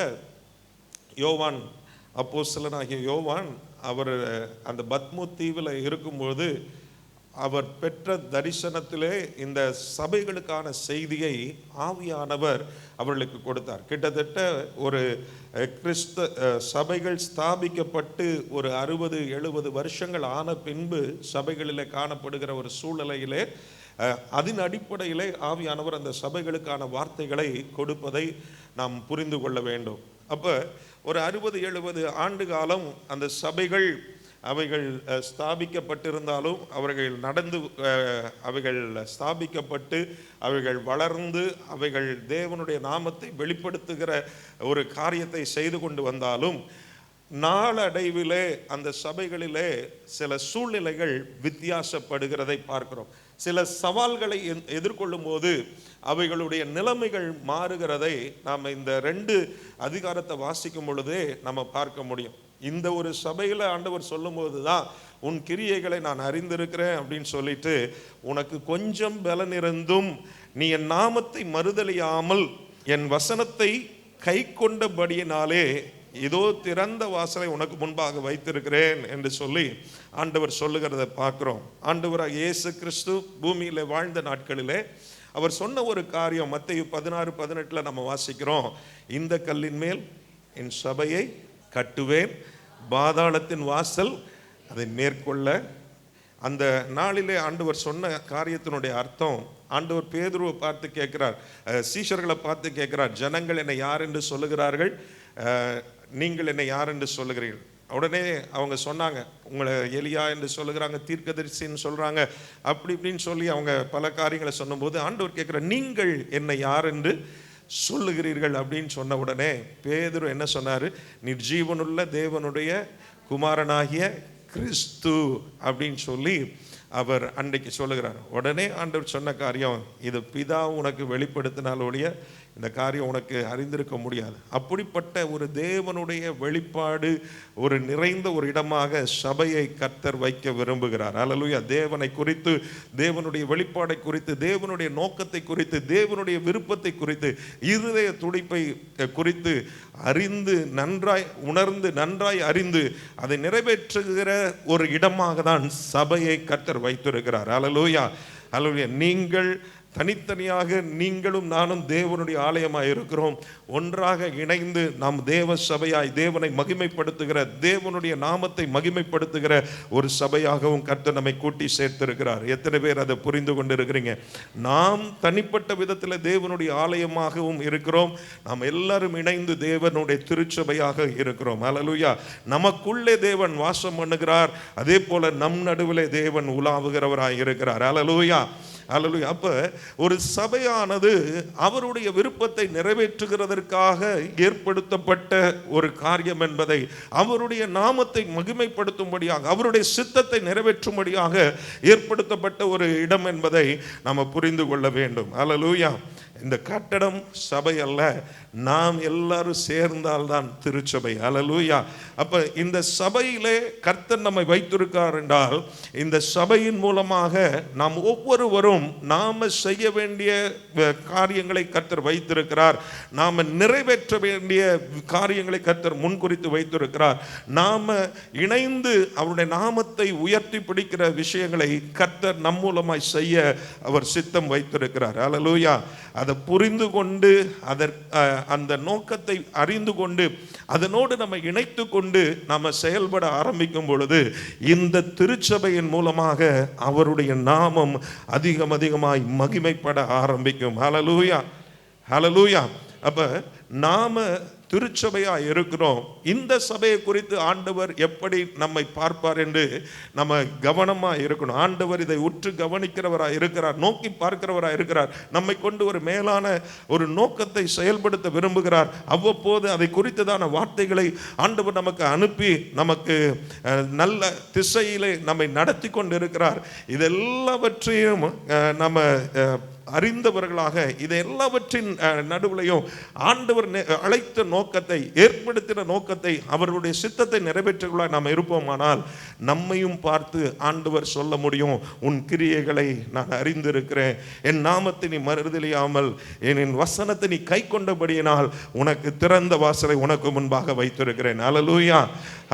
யோவான், அப்போஸ்தலனாகிய யோவான், அவர் அந்த பத்மு தீவில் இருக்கும்போது அவர் பெற்ற தரிசனத்திலே இந்த சபைகளுக்கான செய்தியை ஆவியானவர் அவர்களுக்கு கொடுத்தார். கிட்டத்தட்ட ஒரு சபைகள் ஸ்தாபிக்கப்பட்டு ஒரு 60-70 வருஷங்கள் ஆன பின்பு சபைகளிலே காணப்படுகிற ஒரு சூழ்நிலையிலே அதன் அடிப்படையிலே ஆவியானவர் அந்த சபைகளுக்கான வார்த்தைகளை கொடுப்பதை நாம் புரிந்து கொள்ள வேண்டும். அப்போ ஒரு 60-70 ஆண்டு காலம் அந்த சபைகள் அவைகள் ஸ்தாபிக்கப்பட்டிருந்தாலும் அவைகள் ஸ்தாபிக்கப்பட்டு அவைகள் வளர்ந்து அவைகள் தேவனுடைய நாமத்தை வெளிப்படுத்துகிற ஒரு காரியத்தை செய்து கொண்டு வந்தாலும் நாளடைவிலே அந்த சபைகளிலே சில சூழ்நிலைகள் வித்தியாசப்படுகிறதை பார்க்கிறோம். சில சவால்களை எதிர்கொள்ளும் போது அவைகளுடைய நிலைமைகள் மாறுகிறதை நாம் இந்த 2 அதிகாரத்தை வாசிக்கும் பொழுதே நம்ம பார்க்க முடியும். இந்த ஒரு சபையில் ஆண்டவர் சொல்லும் போது தான் உன் கிரியைகளை நான் அறிந்திருக்கிறேன் அப்படின்னு சொல்லிட்டு, உனக்கு கொஞ்சம் பலன் இருந்தும் நீ என் நாமத்தை மறுதலியாமல் என் வசனத்தை கை கொண்டபடியினாலே இதோ திறந்த வாசலை உனக்கு முன்பாக வைத்திருக்கிறேன் என்று சொல்லி ஆண்டவர் சொல்லுகிறத பார்க்கிறோம். ஆண்டவராக இயேசு கிறிஸ்து பூமியில வாழ்ந்த நாட்களிலே அவர் சொன்ன ஒரு காரியம் மத்தேயு 16:18 நம்ம வாசிக்கிறோம். இந்த கல்லின் மேல் என் சபையை கட்டுவேன், பாதாளத்தின் வாசல் அதை மேற்கொள்ள. அந்த நாளிலே ஆண்டவர் சொன்ன காரியத்தினுடைய அர்த்தம், ஆண்டவர் பேதுருவை பார்த்து கேட்கிறார், சீஷர்களை பார்த்து கேட்கிறார், ஜனங்கள் என்னை யார் என்று சொல்லுகிறார்கள், நீங்கள் என்னை யார் என்று சொல்லுகிறீர்கள்? உடனே அவங்க சொன்னாங்க, உங்களை எலியா என்று சொல்லுகிறாங்க, தீர்க்கதரிசின்னு சொல்கிறாங்க, அப்படி இப்படின்னு சொல்லி அவங்க பல காரியங்களை சொன்னபோது ஆண்டவர் கேட்குற, நீங்கள் என்னை யார் என்று சொல்லுகிறீர்கள் அப்படின்னு சொன்ன உடனே பேதுரு என்ன சொன்னார்? நீர் ஜீவனுள்ள தேவனுடைய குமாரனாகிய கிறிஸ்து அப்படின்னு சொல்லி அவர் அன்றைக்கு சொல்லுகிறார். உடனே ஆண்டவர் சொன்ன காரியம், இது பிதா உனக்கு வெளிப்படுத்தினாலோடைய இந்த காரியம் உனக்கு அறிந்திருக்க முடியாது. அப்படிப்பட்ட ஒரு தேவனுடைய வெளிப்பாடு ஒரு நிறைந்த ஒரு இடமாக சபையை கர்த்தர் வைக்க விரும்புகிறார். அல்லேலூயா. தேவனை குறித்து, தேவனுடைய வெளிப்பாடை குறித்து, தேவனுடைய நோக்கத்தை குறித்து, தேவனுடைய விருப்பத்தை குறித்து, இருதய துடிப்பை குறித்து அறிந்து, நன்றாய் உணர்ந்து, நன்றாய் அறிந்து அதை நிறைவேற்றுகிற ஒரு இடமாக தான் சபையை கர்த்தர் வைத்திருக்கிறார். அல்லேலூயா. அல்லேலூயா. நீங்கள் தனித்தனியாக, நீங்களும் நானும் தேவனுடைய ஆலயமாய் இருக்கிறோம். ஒன்றாக இணைந்து நாம் தேவ சபையாய் தேவனை மகிமைப்படுத்துகிற, தேவனுடைய நாமத்தை மகிமைப்படுத்துகிற ஒரு சபையாகவும் கர்த்தர் நம்மை கூட்டி சேர்த்திருக்கிறார். எத்தனை பேர் அதை புரிந்து கொண்டு இருக்கிறீங்க? நாம் தனிப்பட்ட விதத்தில் தேவனுடைய ஆலயமாகவும் இருக்கிறோம். நாம் எல்லாரும் இணைந்து தேவனுடைய திருச்சபையாக இருக்கிறோம். அல்லேலூயா. நமக்குள்ளே தேவன் வாசம் பண்ணுகிறார், அதே போல நம் நடுவிலே தேவன் உலாவுகிறவராய் இருக்கிறார். அல்லேலூயா. அல்லேலூயா. அப்ப ஒரு சபையானது அவருடைய விருப்பத்தை நிறைவேற்றுகிறதற்காக ஏற்படுத்தப்பட்ட ஒரு காரியம் என்பதை, அவருடைய நாமத்தை மகிமைப்படுத்தும்படியாக, அவருடைய சித்தத்தை நிறைவேற்றும்படியாக ஏற்படுத்தப்பட்ட ஒரு இடம் என்பதை நாம் புரிந்து கொள்ள வேண்டும். அல்லேலூயா. இந்த கட்டடம் சபை அல்ல, நாம் எல்லாரும் சேர்ந்தால்தான் திருச்சபை. அல்லேலூயா. அப்ப இந்த சபையிலே கர்த்தர் நம்மை வைத்திருக்கார் என்றால், இந்த சபையின் மூலமாக நாம் ஒவ்வொருவரும் நாம செய்ய வேண்டிய காரியங்களை கர்த்தர் வைத்திருக்கிறார். நாம நிறைவேற்ற வேண்டிய காரியங்களை கர்த்தர் முன்குறித்து வைத்திருக்கிறார். நாம இணைந்து அவருடைய நாமத்தை உயர்த்தி பிடிக்கிற விஷயங்களை கர்த்தர் நம் மூலமாய் செய்ய அவர் சித்தம் வைத்திருக்கிறார். அல்லேலூயா. அதை புரிந்து கொண்டு, அந்த நோக்கத்தை அறிந்து கொண்டு, அதனோடு நம்ம இணைத்து கொண்டு நம்ம செயல்பட ஆரம்பிக்கும் பொழுது இந்த திருச்சபையின் மூலமாக அவருடைய நாமம் அதிகமாய் மகிமைப்பட ஆரம்பிக்கும். ஹல்லேலூயா. ஹல்லேலூயா. அப்ப நாம திருச்சபையா இருக்கிறோம். இந்த சபையை குறித்து ஆண்டவர் எப்படி நம்மை பார்ப்பார் என்று நம்ம கவனமா இருக்கணும். ஆண்டவர் இதை உற்று கவனிக்கிறவராய் இருக்கிறார், நோக்கி பார்க்கிறவராய் இருக்கிறார். நம்மை கொண்டு ஒரு மேலான ஒரு நோக்கத்தை செயல்படுத்த விரும்புகிறார். அவ்வப்போது அதை குறித்ததான வார்த்தைகளை ஆண்டவர் நமக்கு அனுப்பி நமக்கு நல்ல திசையிலே நம்மை நடத்தி கொண்டு இருக்கிறார். இதெல்லாவற்றையும் நம்ம அறிந்தவர்களாக, இதை எல்லாவற்றின் நடுவிலையும் ஆண்டவர் அழைத்த நோக்கத்தை, ஏற்படுத்தின நோக்கத்தை, அவருடைய சித்தத்தை நிறைவேற்றுவதாக நாம் இருப்போமானால் நம்மையும் பார்த்து ஆண்டவர் சொல்ல முடியும், உன் கிரியைகளை நான் அறிந்திருக்கிறேன், என் நாமத்தை நீ மறுதலியாமல் என் வசனத்தை நீ கை கொண்டபடியினால் உனக்கு திறந்த வாசலை உனக்கு முன்பாக வைத்திருக்கிறேன். அல்லேலூயா.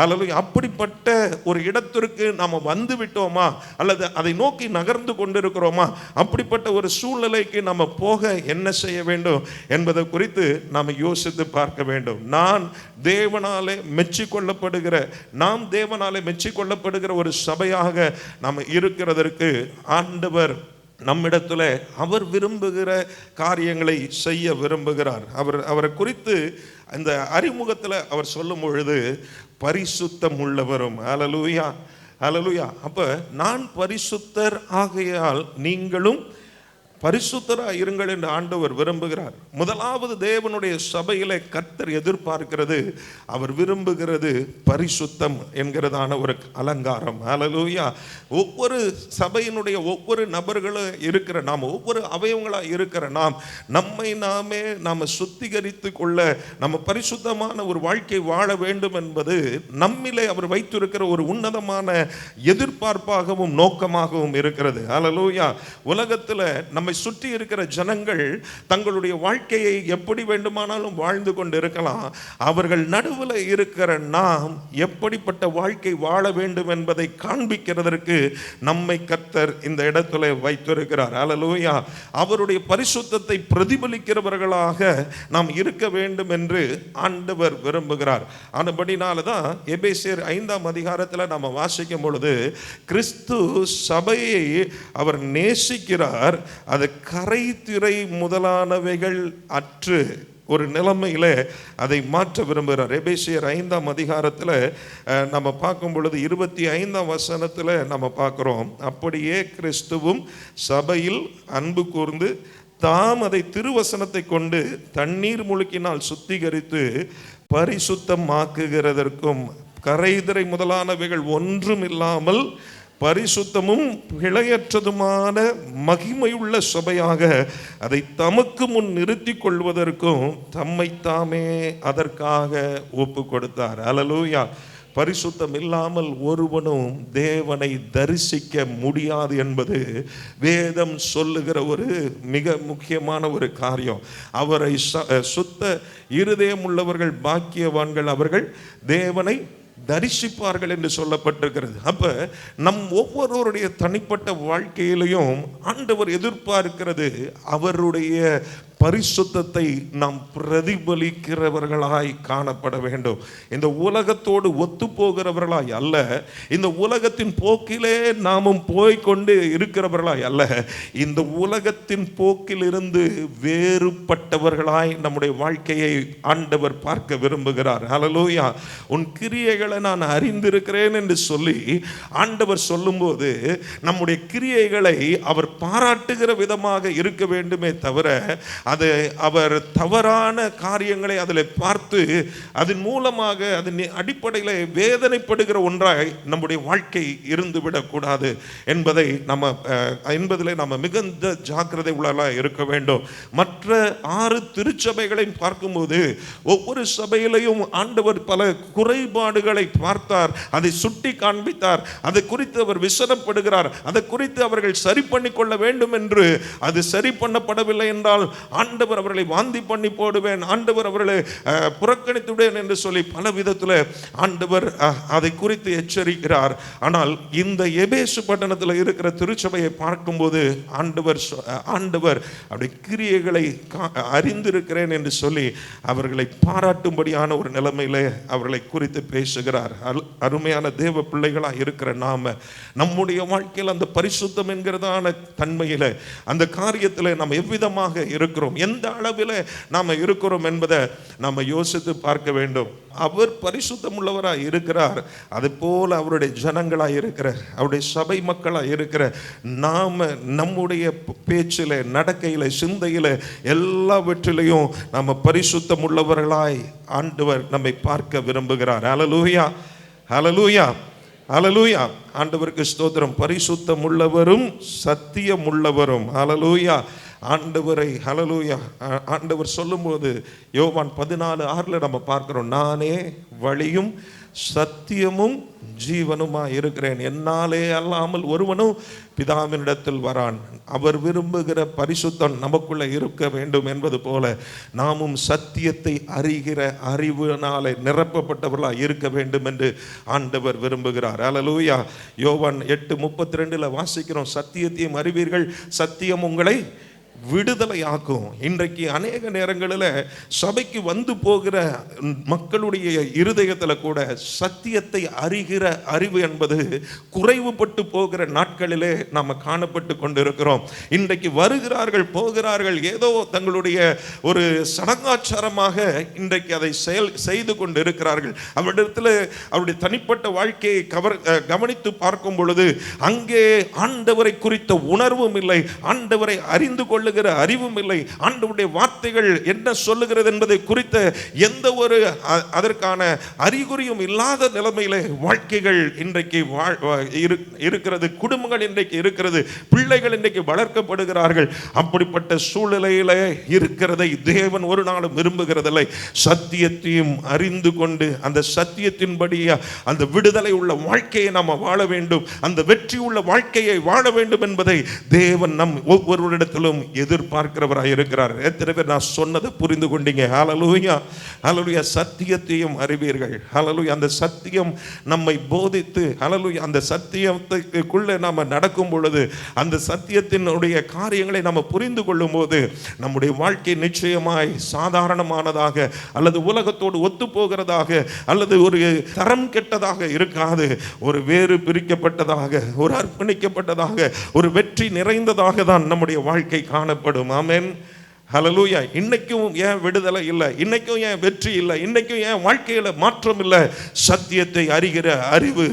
அல்லேலூயா. அப்படிப்பட்ட ஒரு இடத்திற்கு நாம் வந்து விட்டோமா, அல்லது அதை நோக்கி நகர்ந்து கொண்டிருக்கிறோமா? அப்படிப்பட்ட ஒரு சூழ்நிலைக்கு நம்ம போக என்ன செய்ய வேண்டும் என்பதை குறித்து நாம் யோசித்து பார்க்க வேண்டும். நாம் தேவனாலே மெச்சிக்கொள்ளப்படுகிற ஒரு சபையாக நாம் இருக்கிறதற்கு ஆண்டவர் நம்மிடத்தில் அவர் விரும்புகிற காரியங்களை செய்ய விரும்புகிறார். அவரை குறித்து அந்த அறிமுகத்தில் அவர் சொல்லும் பொழுது பரிசுத்தம் உள்ளவரும். அல்லேலூயா. அல்லேலூயா. அப்ப நான் பரிசுத்தர் ஆகையால் நீங்களும் பரிசுத்தராக இருங்கள் என்று ஆண்டவர் விரும்புகிறார். முதலாவது தேவனுடைய சபையிலே கர்த்தர் எதிர்பார்க்கிறது, அவர் விரும்புகிறது பரிசுத்தம் என்கிறதான ஒரு அலங்காரம். ஹல்லேலூயா. ஒவ்வொரு சபையினுடைய ஒவ்வொரு நபர்களும் இருக்கிற நாம், ஒவ்வொரு அவயவங்களாக இருக்கிற நாம், நம்மை நாம் சுத்திகரித்து கொள்ள, நம்ம பரிசுத்தமான ஒரு வாழ்க்கை வாழ வேண்டும் என்பது நம்மிலே அவர் வைத்திருக்கிற ஒரு உன்னதமான எதிர்பார்ப்பாகவும் நோக்கமாகவும் இருக்கிறது. ஹல்லேலூயா. உலகத்தில் நம்மை சுற்றி இருக்கிற ஜனங்கள் தங்களுடைய வாழ்க்கையை எப்படி வேண்டுமானாலும் வாழ்ந்து கொண்டு இருக்கலாம். அவர்கள் நடுவில் இருக்கிற நாம் எப்படிப்பட்ட வாழ்க்கை வாழ வேண்டும் என்பதை காண்பிக்கிறதற்கு நம்மை கர்த்தர் இந்த இடத்துல வைத்திருக்கிறார். அல்லேலூயா. அவருடைய பரிசுத்தத்தை பிரதிபலிக்கிறவர்களாக நாம் இருக்க வேண்டும் என்று ஆண்டவர் விரும்புகிறார். ஆனபடினால தான் எபேசியர் 5ஆம் அதிகாரத்தில் நம்ம வாசிக்கும் பொழுது கிறிஸ்து சபையை அவர் நேசிக்கிறார், அது கரை திரை முதலானவைகள் அற்று ஒரு நிலைமையில் அதை மாற்ற விரும்புகிறார். எபேசியர் 5ஆம் அதிகாரத்தில் நம்ம பார்க்கும் பொழுது 25ஆம் வசனத்தில் நம்ம பார்க்குறோம், அப்படியே கிறிஸ்துவும் சபையில் அன்பு கூர்ந்து தாம் அதை திருவசனத்தை கொண்டு தண்ணீர் முழுக்கினால் சுத்திகரித்து பரிசுத்தமாக்குகிறதற்கும் கரைதிரை முதலானவைகள் ஒன்றும் இல்லாமல் பரிசுத்தமும் பிழையற்றதுமான மகிமையுள்ள சபையாக அதை தமக்கு முன் நிறுத்தி கொள்வதற்கும் தம்மை தாமே அதற்காக ஒப்பு கொடுத்தார். அல்லேலூயா. பரிசுத்தம் இல்லாமல் ஒருவனும் தேவனை தரிசிக்க முடியாது என்பது வேதம் சொல்லுகிற ஒரு மிக முக்கியமான ஒரு காரியம். அவரை சுத்த இருதயம் உள்ளவர்கள் பாக்கியவான்கள், அவர்கள் தேவனை தரிசிப்பார்கள் என்று சொல்லப்பட்டிருக்கிறது. அப்ப நம் ஒவ்வொருவருடைய தனிப்பட்ட வாழ்க்கையிலையும் ஆண்டவர் எதிர்பார்க்கிறது அவருடைய பரிசுத்தத்தை நாம் பிரதிபலிக்கிறவர்களாய் காணப்பட வேண்டும். இந்த உலகத்தோடு ஒத்து போகிறவர்களாய் அல்ல, இந்த உலகத்தின் போக்கிலே நாமும் போய்கொண்டு இருக்கிறவர்களாய் அல்ல, இந்த உலகத்தின் போக்கிலிருந்து வேறுபட்டவர்களாய் நம்முடைய வாழ்க்கையை ஆண்டவர் பார்க்க விரும்புகிறார். ஹல்லேலூயா. உன் கிரியைகளை நான் அறிந்திருக்கிறேன் என்று சொல்லி ஆண்டவர் சொல்லும்போது நம்முடைய கிரியைகளை அவர் பாராட்டுகிற விதமாக இருக்க வேண்டுமே தவிர அது அவர் தவறான காரியங்களை அதில் பார்த்து அதன் மூலமாக அதன் அடிப்படையில் வேதனைப்படுகிற ஒன்றாய் நம்முடைய வாழ்க்கை இருந்துவிடக்கூடாது என்பதில் நம்ம மிகுந்த ஜாக்கிரதை உள்ளவர்களாக இருக்க வேண்டும். மற்ற 6 திருச்சபைகளை பார்க்கும்போது ஒவ்வொரு சபையிலையும் ஆண்டவர் பல குறைபாடுகளை பார்த்தார், அதை சுட்டி காண்பித்தார், அதை குறித்து அவர் விசனப்படுகிறார், அதை குறித்து அவர்கள் சரி பண்ணி கொள்ள வேண்டும் என்று. அது சரி பண்ணப்படவில்லை என்றால் ஆண்டவர் அவர்களை வாந்தி பண்ணி போடுவேன், ஆண்டவர் அவர்களை புறக்கணித்துவிடுவேன் என்று சொல்லி பல விதத்தில் ஆண்டவர் அதை குறித்து எச்சரிக்கிறார். ஆனால் இந்த எபேசு பட்டணத்தில் இருக்கிற திருச்சபையை பார்க்கும்போது ஆண்டவர் அப்படி கிரியைகளை அறிந்திருக்கிறேன் என்று சொல்லி அவர்களை பாராட்டும்படியான ஒரு நிலைமையில அவர்களை குறித்து பேசுகிறார். அருமையான தேவ பிள்ளைகளாக இருக்கிற நாம நம்முடைய வாழ்க்கையில் அந்த பரிசுத்தம் என்கிறதான தன்மையில அந்த காரியத்தில் நாம் எவ்விதமாக இருக்கிறோம், எந்த அளவில் நாம் இருக்கிறோம் என்பதை நாம் யோசித்து பார்க்க வேண்டும். அவர் பரிசுத்தம் உள்ளவராக இருக்கிறார், அது போல அவருடைய ஜனங்களாக இருக்கிற அவருடைய சபை மக்களாக இருக்கிற நாம் நம்முடைய பேச்சில், நடக்கையில், சிந்தையில் எல்லாவற்றிலையும் நாம் பரிசுத்தம் உள்ளவர்களாய் ஆண்டவர் நம்மை பார்க்க விரும்புகிறார். ஹல்லேலூயா, ஹல்லேலூயா, ஹல்லேலூயா. ஆண்டவருக்கு ஸ்தோத்திரம். பரிசுத்தம் உள்ளவரும் சத்தியம் உள்ளவரும். ஹல்லேலூயா. ஆண்டவரை ஹல்லேலூயா. ஆண்டவர் சொல்லும்போது யோவான் 14:6 நம்ம பார்க்கிறோம், நானே வழியும் சத்தியமும் ஜீவனுமா இருக்கிறேன், என்னாலே அல்லாமல் ஒருவனும் பிதாவினிடத்தில் வரான். அவர் விரும்புகிற பரிசுத்தம் நமக்குள்ள இருக்க வேண்டும் என்பது போல நாமும் சத்தியத்தை அறிகிற அறிவினாலே நிரப்பப்பட்டவர்களாக இருக்க வேண்டும் என்று ஆண்டவர் விரும்புகிறார். ஹல்லேலூயா. யோவான் 8:32 வாசிக்கிறோம், சத்தியத்தையும் அறிவீர்கள், சத்தியம் உங்களை விடுதலை ஆக்கும். இன்றைக்கு அநேக நேரங்களில் சபைக்கு வந்து போகிற மக்களுடைய இருதயத்தில் கூட சத்தியத்தை அறிகிற அறிவு என்பது குறைவுபட்டு போகிற நாட்களிலே நாம் காணப்பட்டு கொண்டிருக்கிறோம். இன்றைக்கு வருகிறார்கள், போகிறார்கள், ஏதோ தங்களுடைய ஒரு சடங்காச்சாரமாக இன்றைக்கு அதை செய்து கொண்டு இருக்கிறார்கள். அவரிடத்தில் அவருடைய தனிப்பட்ட வாழ்க்கையை கவனித்து பார்க்கும் பொழுது அங்கே ஆண்டவரை குறித்த உணர்வும் இல்லை, ஆண்டவரை அறிந்து கொள்ளுகிற அறிவும் இல்லை, ஆண்டவருடைய வார்த்தைகள் என்ன சொல்லுகிறது என்பதை குறித்த எந்த ஒரு அதற்கான அறிகுறியும் இல்லாத நிலைமையில வாழ்க்கைகள் இன்றைக்கு இருக்கிறது, குடும்பங்கள் இன்றைக்கு இருக்கிறது, பிள்ளைகள் இன்றைக்கு வளர்க்கப்படுகிறார்கள். அப்படிப்பட்ட சூழ்நிலையில இருக்கிறதை தேவன் ஒரு நாளும் விரும்புகிறதில்லை. சத்தியத்தையும் அறிந்து கொண்டு அந்த சத்தியத்தின்படி அந்த விடுதலை உள்ள வாழ்க்கையை நாம் வாழ வேண்டும், அந்த வெற்றி உள்ள வாழ்க்கையை வாழ வேண்டும் என்பதை தேவன் நம் ஒவ்வொருவரிடத்திலும் எதிர்பார்க்கிறவராக இருக்கிறார். எத்தனை பேர் நான் சொன்னதை புரிந்து கொண்டீங்க? ஹல்லேலூயா, ஹல்லேலூயா. சத்தியத்தையும் அறிவீர்கள். ஹல்லேலூயா. அந்த சத்தியம் நம்மை போதித்து, ஹல்லேலூயா, அந்த சத்தியத்துக்குள்ளே நாம் நடக்கும் பொழுது, அந்த சத்தியத்தினுடைய காரியங்களை நாம் புரிந்து கொள்ளும் போது நம்முடைய வாழ்க்கை நிச்சயமாய் சாதாரணமானதாக அல்லது உலகத்தோடு ஒத்து போகிறதாக அல்லது ஒரு தரம் கெட்டதாக இருக்காது. ஒரு வேறு பிரிக்கப்பட்டதாக, ஒரு அர்ப்பணிக்கப்பட்டதாக, ஒரு வெற்றி நிறைந்ததாக தான் நம்முடைய வாழ்க்கை காணப்படும். ஆமென், ஹல்லேலூயா. இன்னைக்கும் ஏன் விடுதலை இல்லை, இன்னைக்கும் ஏன் வெற்றி இல்லை, இன்னைக்கும் ஏன் வாழ்க்கையில மாற்றம் இல்லை? சத்தியத்தை அறிகிற அறிவு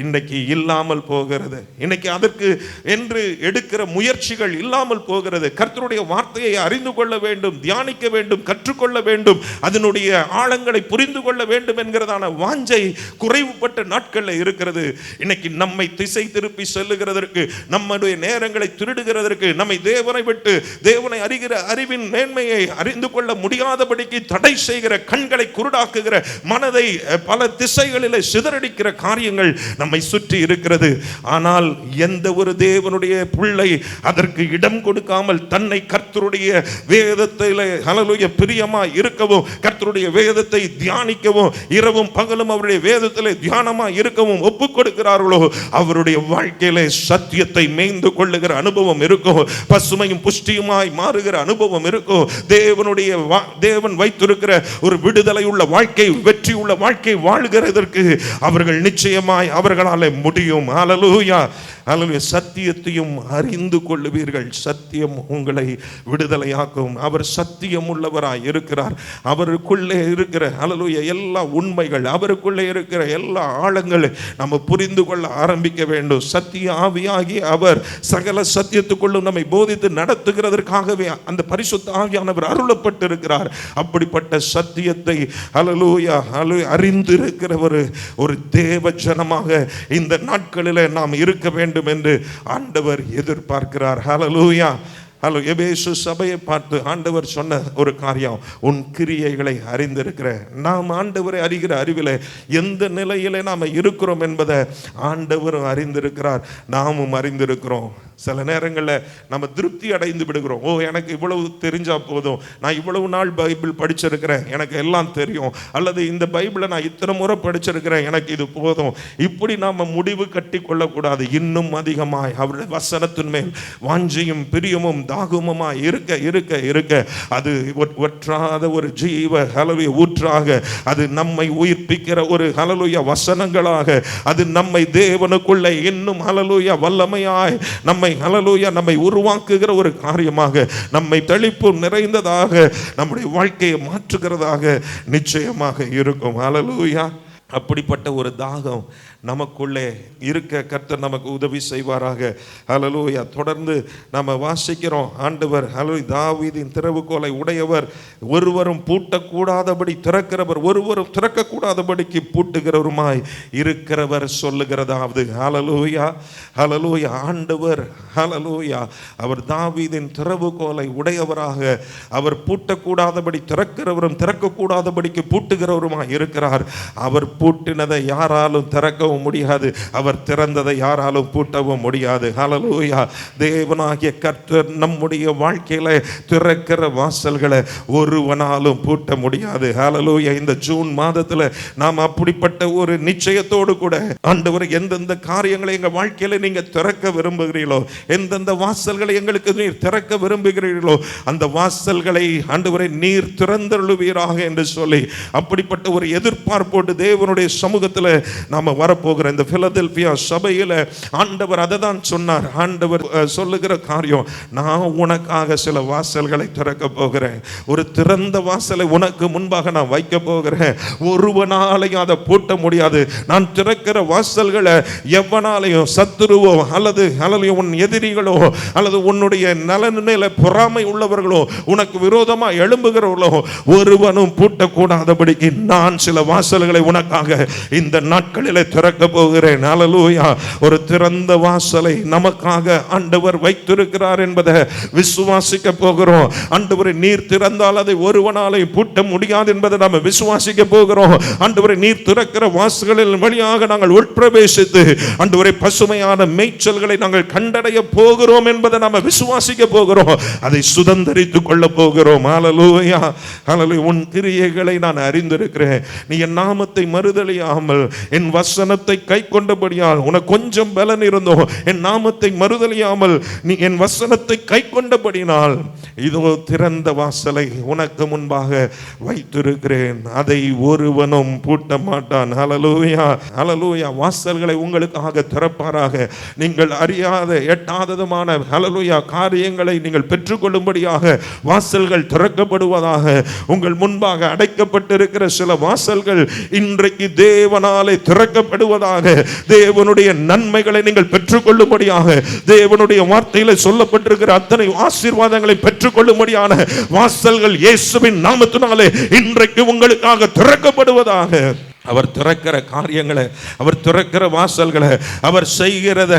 இன்னைக்கு இல்லாமல் போகிறது. இன்னைக்கு அதற்கு என்று எடுக்கிற முயற்சிகள் இல்லாமல் போகிறது. கர்த்தருடைய வார்த்தையை அறிந்து கொள்ள வேண்டும், தியானிக்க வேண்டும், கற்றுக்கொள்ள வேண்டும், அதனுடைய ஆழங்களை புரிந்து கொள்ள வேண்டும் என்கிறதான வாஞ்சை குறைவுபட்ட நாட்களில் இருக்கிறது. இன்னைக்கு நம்மை திசை திருப்பி செல்லுகிறதற்கு, நம்முடைய நேரங்களை திருடுகிறதற்கு, நம்மை தேவனை விட்டு தேவனை அறிகிற அறிவின் மேன்மையை அறிந்து கொள்ள முடியாதபடிக்கு தடை செய்கிற, கண்களை குருடாக்குகிற, மனதை பல திசைகளில் சிதறடிக்கிற காரியங்கள் நம்மை சுற்றி இருக்கிறது. ஆனால் எந்த ஒரு தேவனுடைய பிள்ளை அதற்கு இடம் கொடுக்காமல் தன்னை கர்த்தருடைய வேதத்தில் ஹல்லேலூயா பிரியமாய் இருக்கவும், கர்த்தருடைய வேதத்தை தியானிக்கவும், இரவும் பகலும் அவருடைய வேதத்தில் தியானமாய் இருக்கவும் ஒப்புக் கொடுக்கிறார்களோ, அவருடைய வாழ்க்கையில சத்தியத்தை மேய்ந்து கொள்ளுகிற அனுபவம் இருக்கும், பசுமையும் புஷ்டியுமாய் மாறுகிற அனுபவம் இருக்கும். தேவன் வைத்திருக்கிற ஒரு விடுதலை உள்ள வாழ்க்கை, வெற்றி உள்ள வாழ்க்கை வாழ்கிறதற்கு அவர்கள் நிச்சயமாய் அவர்களால் முடியும். ஹல்லேலூயா, ஹல்லேலூயா. சத்தியத்தையும் அறிந்து கொள்ளுவீர்கள், சத்தியம் உங்களை விடுதலையாக்கும். அவர் சத்தியம் உள்ளவராய் இருக்கிறார். அவருக்குள்ளே இருக்கிற ஹல்லேலூயா எல்லா உண்மைகள், அவருக்குள்ளே இருக்கிற எல்லா ஆழங்களை நம்ம புரிந்து கொள்ள ஆரம்பிக்க வேண்டும். சத்திய ஆவியாகி அவர் சகல சத்தியத்துக்குள்ளும் நம்மை போதித்து நடத்துகிறதற்காகவே அந்த பரிசுத்த ஆவியானவர் அருளப்பட்டு இருக்கிறார். அப்படிப்பட்ட சத்தியத்தை ஹல்லேலூயா அறிந்திருக்கிற ஒரு தேவ ஜனமாக இந்த நாட்களில் நாம் இருக்க வேண்டும் என்று ஆண்டவர் எதிர்பார்க்கிறார். ஹல்லேலூயா. எபேசு சபையை பார்த்து ஆண்டவர் சொன்ன ஒரு காரியம், உன் கிரியைகளை அறிந்திருக்கிற. நாம் ஆண்டவரை அறிகிற அறிவில் எந்த நிலையில நாம் இருக்கிறோம் என்பதை ஆண்டவரும் அறிந்திருக்கிறார், நாமும் அறிந்திருக்கிறோம். சில நேரங்களில் நம்ம திருப்தி அடைந்து விடுகிறோம். ஓ, எனக்கு இவ்வளவு தெரிஞ்சா போதும், நான் இவ்வளவு நாள் பைபிள் படிச்சிருக்கிறேன், எனக்கு எல்லாம் தெரியும், அல்லது இந்த பைபிளை நான் இத்தனை முறை படிச்சிருக்கிறேன், எனக்கு இது போதும். இப்படி நாம் முடிவு கட்டி கொள்ளக்கூடாது. இன்னும் அதிகமாய் அவருடைய வசனத்தின் மேல் வாஞ்சையும் பிரியமும் தாகமுமாய் இருக்க இருக்க இருக்க அது வற்றாத ஒரு ஜீவ ஹல்லேலூயா ஊற்றாக, அது நம்மை உயிர்ப்பிக்கிற ஒரு ஹல்லேலூயா வசனங்களாக, அது நம்மை தேவனுக்குள்ளே இன்னும் ஹல்லேலூயா வல்லமையாய் நம்மை உருவாக்குகிற ஒரு காரியமாக, நம்மை தெளிப்பு நிறைந்ததாக, நம்முடைய வாழ்க்கையை மாற்றுகிறதாக நிச்சயமாக இருக்கும். ஹல்லேலூயா. அப்படிப்பட்ட ஒரு தாகம் நமக்குள்ளே இருக்க கர்த்தர் நமக்கு உதவி செய்வாராக. ஹல்லேலூயா. தொடர்ந்து நம்ம வாசிக்கிறோம், ஆண்டவர் ஹல்லேலூயா தாவீதின் திறவுகோலை உடையவர், ஒருவரும் பூட்டக்கூடாதபடி திறக்கிறவர், ஒருவரும் திறக்கக்கூடாதபடிக்கு பூட்டுகிறவருமாய் இருக்கிறவர் சொல்லுகிறதாவது. ஹல்லேலூயா, ஹல்லேலூயா. ஆண்டவர் ஹல்லேலூயா அவர் தாவீதின் திறவுகோலை உடையவராக, அவர் பூட்டக்கூடாதபடி திறக்கிறவரும் திறக்கக்கூடாதபடிக்கு பூட்டுகிறவருமாய் இருக்கிறார். அவர் பூட்டினதை யாராலும் திறக்க முடியாது, அவர் திறந்ததை யாராலும் பூட்டவும் முடியாது. ஹல்லேலூயா. தேவனாகிய கர்த்தர் நம்முடைய வாழ்க்கையில திறக்கிற வாசல்களை ஒருவனாலும் பூட்ட முடியாது. ஹல்லேலூயா. இந்த ஜூன் மாதத்துல நாம் அப்படிப்பட்ட ஒரு நிச்சயத்தோடு கூட, ஆண்டவர் எந்தெந்த காரியங்களை எங்க வாழ்க்கையில நீங்க திறக்க விரும்புகிறீர்களோ, எந்தெந்த வாசல்களை எங்களுக்கு நீர் திறக்க விரும்புகிறீர்களோ, அந்த வாசல்களை ஆண்டவரை நீர் திறந்தருளுவீராக என்று சொல்லி அப்படிப்பட்ட ஒரு எதிர்பார்ப்போடு தேவனுடைய சமூகத்துல நாம வரப்போகிற இந்த பிலதெல்பியா சபையில ஆண்டவர் அதை தான் சொன்னார். ஆண்டவர் சொல்லுகிற காரியம், நான் உனக்காக சில வாசல்களை திறக்க போகிறேன், ஒரு திறந்த வாசலை உனக்கு முன்பாக நான் வைக்க போகிறேன், ஒருவனாலையும் அதை பூட்ட முடியாது. நான் திறக்கிற வாசல்களை எவனாலையும் சத்துருவோ அல்லது உன் எதிரிகளோ அல்லது உன்னுடைய நலன் மேல பொறாமை உள்ளவர்களோ உனக்கு விரோதமா எழும்புகிறவர்களோ ஒருவனும் பூட்டக்கூடாதபடிக்கு நான் சில வாசல்களை உனக்காக இந்த நாட்களில் திறக்க போகிறேன். ஹல்லேலூயா. ஒரு திறந்த வாசலை நமக்காக ஆண்டவர் வைத்திருக்கிறார் என்பதை விசுவாசிக்க போகிறோம். ஆண்டவரே நீர் திறந்தால் அதை ஒருவனாலே பூட்ட முடியாது என்பதை நாம் விசுவாசிக்க போகிறோம். ஆண்டவரே நீர் திறக்கிற வாசல்களின் வழியாக நாங்கள் உட்பிரவேசித்து ஆண்டவரே பசுமையான மேய்ச்சல்களை நாங்கள் கண்டடைய போகிறோம் என்பதை நாம் விசுவாசிக்க போகிறோம். அதை சுதந்தரித்துக் கொள்ள போகிறோம். ஹல்லேலூயா, ஹல்லேலூயா. உன் கிரியைகளை நான் அறிந்திருக்கிறேன், நீ என் நாமத்தை மறுதலியாமல் என் வசனத்தை வசனத்தை கை கொண்டபடியால் உனக்கு கொஞ்சம் பலன் இருந்தோ என் நாமத்தை மறுதலியாமல் நீ என் வசனத்தை கை கொண்டபடினால் இதோ திறந்த வாசலை உனக்கு முன்பாக வைத்திருக்கிறேன், அதை ஒருவனும் பூட்ட மாட்டான். ஹல்லேலூயா, ஹல்லேலூயா. வாசல்களை உங்களுக்காக திறப்பாராக. நீங்கள் அறியாத எட்டாததுமான ஹல்லேலூயா காரியங்களை நீங்கள் பெற்றுக்கொள்ளும்படியாக வாசல்கள் திறக்கப்படுவதாக. உங்கள் முன்பாக அடைக்கப்பட்டிருக்கிற சில வாசல்கள் இன்றைக்கு தேவனாலே திறக்கப்படுவதாக. தேவனுடைய நன்மைகளை நீங்கள் பெற்றுக்கொள்ளும்படியாக, தேவனுடைய வார்த்தையில சொல்லப்பட்டிருக்கிற அத்தனை ஆசீர்வாதங்களை பெற்றுக்கொள்ளும்படியான வாசல்கள் இயேசுவின் நாமத்தினாலே இன்றைக்கு உங்களுக்காக திறக்கப்படுவதாக. அவர் திறக்கிற காரியங்களை, அவர் திறக்கிற வாசல்களை, அவர் செய்கிறத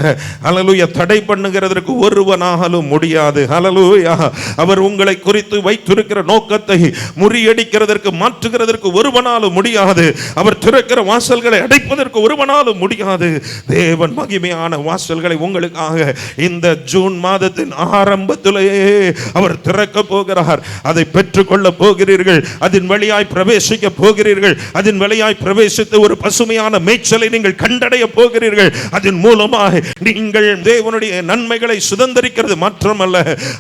ஹல்லேலூயா தடை பண்ணுகிறதற்கு ஒருவனாலும் முடியாது. ஹல்லேலூயா. அவர் உங்களை குறித்து வைத்திருக்கிற நோக்கத்தை முறியடிக்கிறதற்கு மாற்றுகிறதற்கு ஒருவனாலும் முடியாது. அவர் திறக்கிற வாசல்களை அடைப்பதற்கு ஒருவனாலும் முடியாது. தேவன் மகிமையான வாசல்களை உங்களுக்காக இந்த ஜூன் மாதத்தின் ஆரம்பத்திலேயே அவர் திறக்க போகிறார். அதை பெற்றுக்கொள்ள போகிறீர்கள். அதன் வழியாய் பிரவேசிக்க போகிறீர்கள். அதன் வழியாய் பிரவேசித்து ஒரு பசுமையான மேய்ச்சலை நீங்கள் கண்டடைய போகிறீர்கள். அதன் மூலமாக நீங்கள் தேவனுடைய நன்மைகளை சுதந்தரிக்கிறது மாத்திரமல்ல,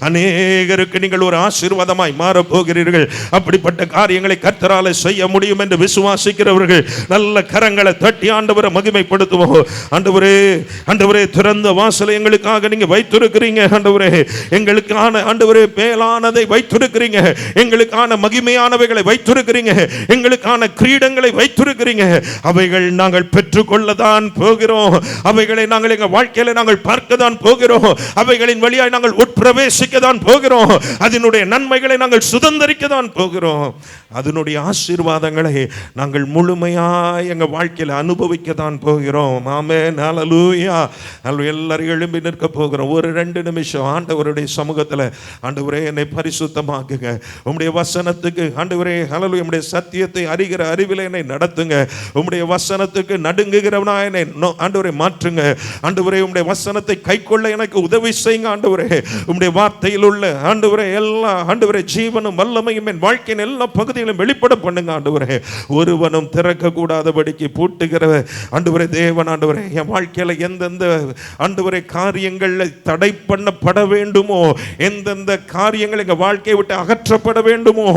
அநேகருக்கு நீங்கள் ஒரு ஆசீர்வாதமாய் மாற போகிறீர்கள். அப்படிப்பட்ட காரியங்களை கர்த்தரால் செய்ய முடியும் என்று விசுவாசிக்கிறவர்கள் நல்ல கரங்களை தட்டி ஆண்டவரை மகிமைப்படுத்துவோம். ஆண்டவரே, ஆண்டவரே, திறந்த வாசலை எங்களுக்காக நீங்க வைத்திருக்கிறீங்க. ஆண்டவரே, எங்களுக்கான ஆண்டவரே மேலானதை வைத்திருக்கிறீங்க, எங்களுக்கான மகிமையானவைகளை வைத்திருக்கிறீங்க, எங்களுக்கான கிரீடங்களை வைத்திருக்கிறீங்க. அவைகள் நாங்கள் பெற்றுக்கொள்ளதான் போகிறோம். அவைகளை நாங்கள் எங்கள் வாழ்க்கையில நாங்கள் பார்க்கதான் போகிறோம். அவைகளின் வழியாய் நாங்கள் உட்பிரவேசிக்கதான் போகிறோம். அதனுடைய நன்மைகளை நாங்கள் சுதந்தரிக்கதான் போகிறோம். அதனுடைய ஆசீர்வாதங்களை நாங்கள் முழுமையாய் எங்கள் வாழ்க்கையில் அனுபவிக்கதான் போகிறோம். ஆமென், ஹல்லேலூயா. எல்லாரும் எழும்பி நிற்க போகிறோம். ஒரு 2 நிமிஷம் ஆண்டவருடைய சமூகத்தில், ஆண்டவரே என்னை பரிசுத்தமாக்குங்க. உம்முடைய வசனத்துக்கு ஆண்டவரே ஹல்லேலூயா, உம்முடைய சத்தியத்தை அறிகிற அறிவிலே என்னை நடத்துங்க. உம்முடைய வசனத்துக்கு நடுங்குகிறவனா என்னை ஆண்டவரே மாற்றுங்க. ஆண்டவரே, உம்முடைய வசனத்தை கைக்கொள்ள எனக்கு உதவி செய்யுங்க. ஆண்டவரே, உம்முடைய வார்த்தையில் உள்ள ஆண்டவரே எல்லா ஆண்டவரே ஜீவனும் வல்லமையும் என் வாழ்க்கையின் எல்லா பகுதியிலும் வெளிப்பட பண்ணுங்க. ஆண்டவரே, ஒருவனும் திறக்க கூடாதபடிக்கு பூட்டுகிற ஆண்டவரே தேவன், ஆண்டவரே என் வாழ்க்கையில எந்தெந்த ஆண்டவரே காரியங்களை தடை பண்ணப்பட வேண்டுமோ, எந்தெந்த காரியங்கள் எங்க வாழ்க்கையை விட்டு அகற்றப்பட வேண்டுமோ,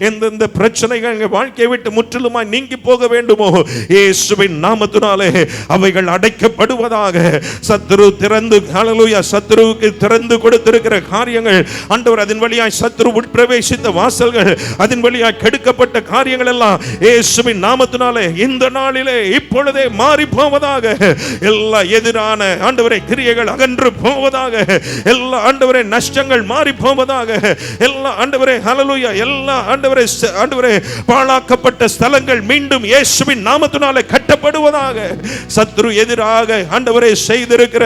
எந்தெந்த பிரச்சனைகள் எங்க வாழ்க்கையை விட்டு முற்றிலுமாய் நீங்கி போக வேண்டுமோ, இயேசுவின் நாமத்தினாலே அவைகள் அடைக்கப்படுவதாக. சத்துரு திறந்து ஹல்லேலூயா சத்துருவுக்கு திறந்து கொடுத்திருக்கிற காரியங்கள் ஆண்டவர், அதன் வழியாய் சத்துரு உட்பிரவேசித்த வாசல்கள், அதன் வழியாய் கெடுக்கப்பட்ட காரியங்கள் எல்லாம் இயேசுவின் நாமத்தினாலே இந்த நாளிலே இப்பொழுதே மாறி போவதாக. எல்லா எதிரான ஆண்டவரே கிரியைகள் அகன்று போவதாக. எல்லா ஆண்டவரே நஷ்டங்கள் மாறி போவதாக. எல்லா ஆண்டவரே ஹல்லேலூயா எல்லா ஆண்டவரே ஆண்டவரே பாழாக்கப்பட்ட ஸ்தலங்கள் மீண்டும் இயேசுவின் நாமத்தினாலே கட்டப்படுவதாக. சத்துரு எதிராக ஆண்டவரே செய்திருக்கிற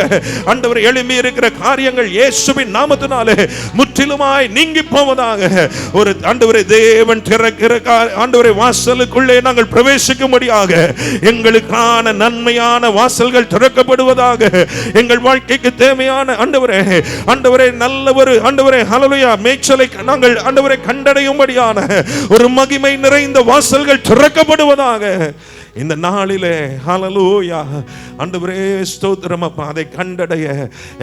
ஆண்டவரே எழும்பி இருக்கிற காரியங்கள் இயேசுவின் நாமத்தினாலே முற்றிலுமாய் நீங்கி போவதாக. ஒரு ஆண்டவரே தேவன் திறக்கிற ஆண்டவரே வாசலுக்குள்ளே நாங்கள் பிரவேசிக்கும்படியாக எங்களுக்கான நன்மையான வாசல்கள் திறக்கப்படுவதாக. எங்கள் வாழ்க்கைக்கு தேவையான ஆண்டவரே ஆண்டவரே நல்ல ஒரு ஆண்டவரே ஹல்லேலூயா மேய்ச்சலை நாங்கள் ஆண்டவரே கண்டடையும்படியான ஒரு மகிமை நிறைந்த வாசல்கள் திறக்கப்படுவதாக. இந்த நாளிலே ஹல்லேலூயா ஆண்டவரே ஸ்தோத்திரம் அப்பா, அதை கண்டடைய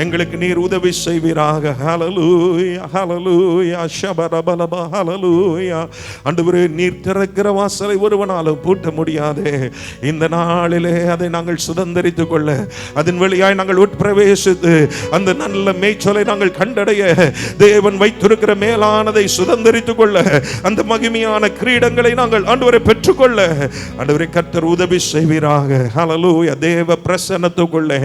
எங்களுக்கு நீர் உதவி செய்வீராக. ஹல்லேலூயா ஹல்லேலூயா ஷபரபலப ஹல்லேலூயா. ஆண்டவரே, நீர் திறக்கிற வாசலை ஒருவனாலும் பூட்ட முடியாது. இந்த நாளிலே அதை நாங்கள் சுதந்தரித்துக் கொள்ள, அதன் வழியாய் நாங்கள் உட்பிரவேசித்து அந்த நல்ல மேய்ச்சலை நாங்கள் கண்டடைய, தேவன் வைத்திருக்கிற மேலானதை சுதந்தரித்துக் கொள்ள, அந்த மகிமையான கிரீடங்களை நாங்கள் ஆண்டவரை பெற்றுக்கொள்ள ஆண்டவரை கர்த்தர் உதவி செய்வீராக. ஹல்லேலூயா. தேவ பிரசன்னத்துக்குள்ளே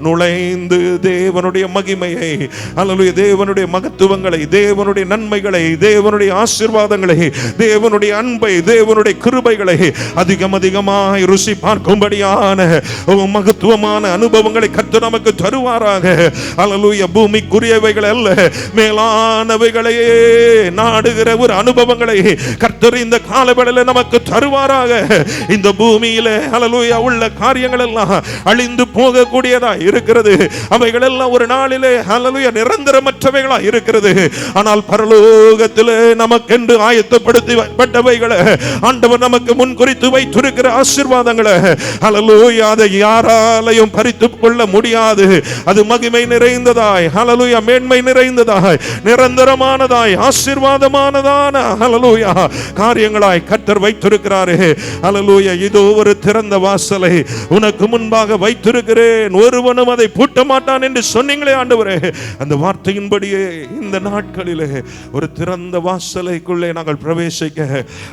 நுழைந்து தேவனுடைய மகிமையை ஹல்லேலூயா தேவனுடைய மகத்துவங்களை, தேவனுடைய நன்மைகளை, தேவனுடைய ஆசீர்வாதங்களை, தேவனுடைய அன்பை, தேவனுடைய கிருபைகளை அதிகம் அதிகமாய் ருசி பார்க்கும்படியான மகத்துவமான அனுபவங்களை கர்த்தர் நமக்கு தருவாராக. ஹல்லேலூயா. பூமிக்குரியவைகள் அல்ல, மேலானவைகளையே நாடுகிற ஒரு அனுபவங்களை கர்த்தர் இந்த காலவேளையில் நமக்கு தருவாராக. இந்த பூமி பூமியிலே ஹல்லேலூயா உள்ள காரியங்கள் எல்லாம் அழிந்து போகக்கூடியதா இருக்கிறது. அவைகள் எல்லாம் ஒரு நாளிலே ஹல்லேலூயா நிரந்தரமற்றவைகளா இருக்கிறது. ஆனால் பரலோகத்திலே நமக்கென்று ஆயத்தப்படுத்தப்பட்டவைகளை ஆண்டவர் நமக்கு முன் குறித்து வைத்திருக்கிற ஆசீர்வாதங்களை ஹல்லேலூயா அதை யாராலையும் பறித்துக் கொள்ள முடியாது. அது மகிமை நிறைந்ததாய் ஹல்லேலூயா மேன்மை நிறைந்ததாய் நிரந்தரமானதாய் ஆசீர்வாதமானதான ஹல்லேலூயா காரியங்களாய் கர்த்தர் வைத்திருக்கிறாரே. ஹல்லேலூயா இதோ ஒரு திறந்த வாசலை உனக்கு முன்பாக வைத்திருக்கிறேன், ஒருவனும் அதை பூட்ட மாட்டான் என்று சொன்னீங்களே ஆண்டவரே. அந்த வார்த்தையின்படியே இந்த நாட்களிலே ஒரு திறந்த வாசலைக்குள்ளே நாங்கள் பிரவேசிக்க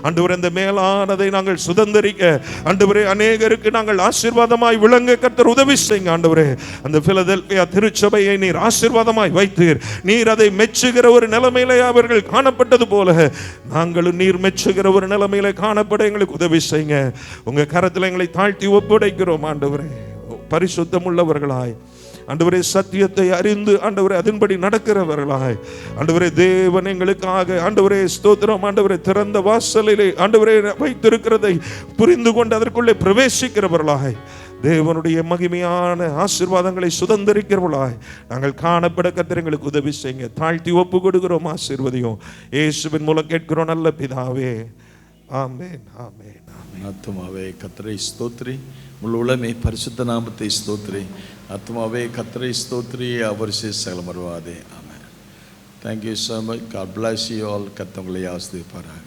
ஆண்டவரே, அந்த மேலானதை நாங்கள் சுதந்தரிக்க ஆண்டவரே, அநேகருக்கு நாங்கள் ஆசீர்வாதமாய் விளங்க கர்த்தர் உதவி செய்யுங்க ஆண்டவரே. அந்த பிலதெல்பியா திருச்சபையை நீர் ஆசீர்வாதமாய் வைத்தீர். நீர் அதை மெச்சுகிற ஒரு நிலைமையிலே அவர்கள் காணப்பட்டது போல நாங்களும் நீர் மெச்சுகிற ஒரு நிலைமையிலே காணப்பட எங்களுக்கு உதவி செய்யுங்க. உங்க கரத்தில் எங்களை தாழ்த்தி ஒப்படைக்கிறோம் ஆண்டவரே. பரிசுத்தம் உள்ளவர்களாய் ஆண்டவரே, சத்தியத்தை அறிந்து ஆண்டவரே அதன்படி நடக்கிறவர்களாய் ஆண்டவரே, தேவன் எங்களுக்காக ஆண்டவரே ஸ்தோத்திரம் ஆண்டவரே திறந்த வாசலிலே ஆண்டவரே வைத்திருக்கிறதை புரிந்து கொண்டு அதற்குள்ளே பிரவேசிக்கிறவர்களாய் தேவனுடைய மகிமையான ஆசீர்வாதங்களை சுதந்திரிக்கிறவர்களாய் நாங்கள் காணப்பட கர்த்தர் எங்களுக்கு உதவி செய்யுங்க. தாழ்த்தி ஒப்பு கொடுக்கிறோம், ஆசீர்வதியும் இயேசுவின் மூலம் கேட்கிறோம் நல்ல பிதாவே. ஆமென் ஆமென். ஆத்துமாவே கர்த்தரை ஸ்தோத்திரி, முழு உலகமே பரிசுத்த நாமத்தை ஸ்தோத்திரி. ஆத்துமாவே கர்த்தரை ஸ்தோத்திரி, அவர் சகலம் வருவாதே. ஆமென். Thank you so much. God bless you all. கர்த்தர் உங்களை ஆசீர்வதிப்பாராக.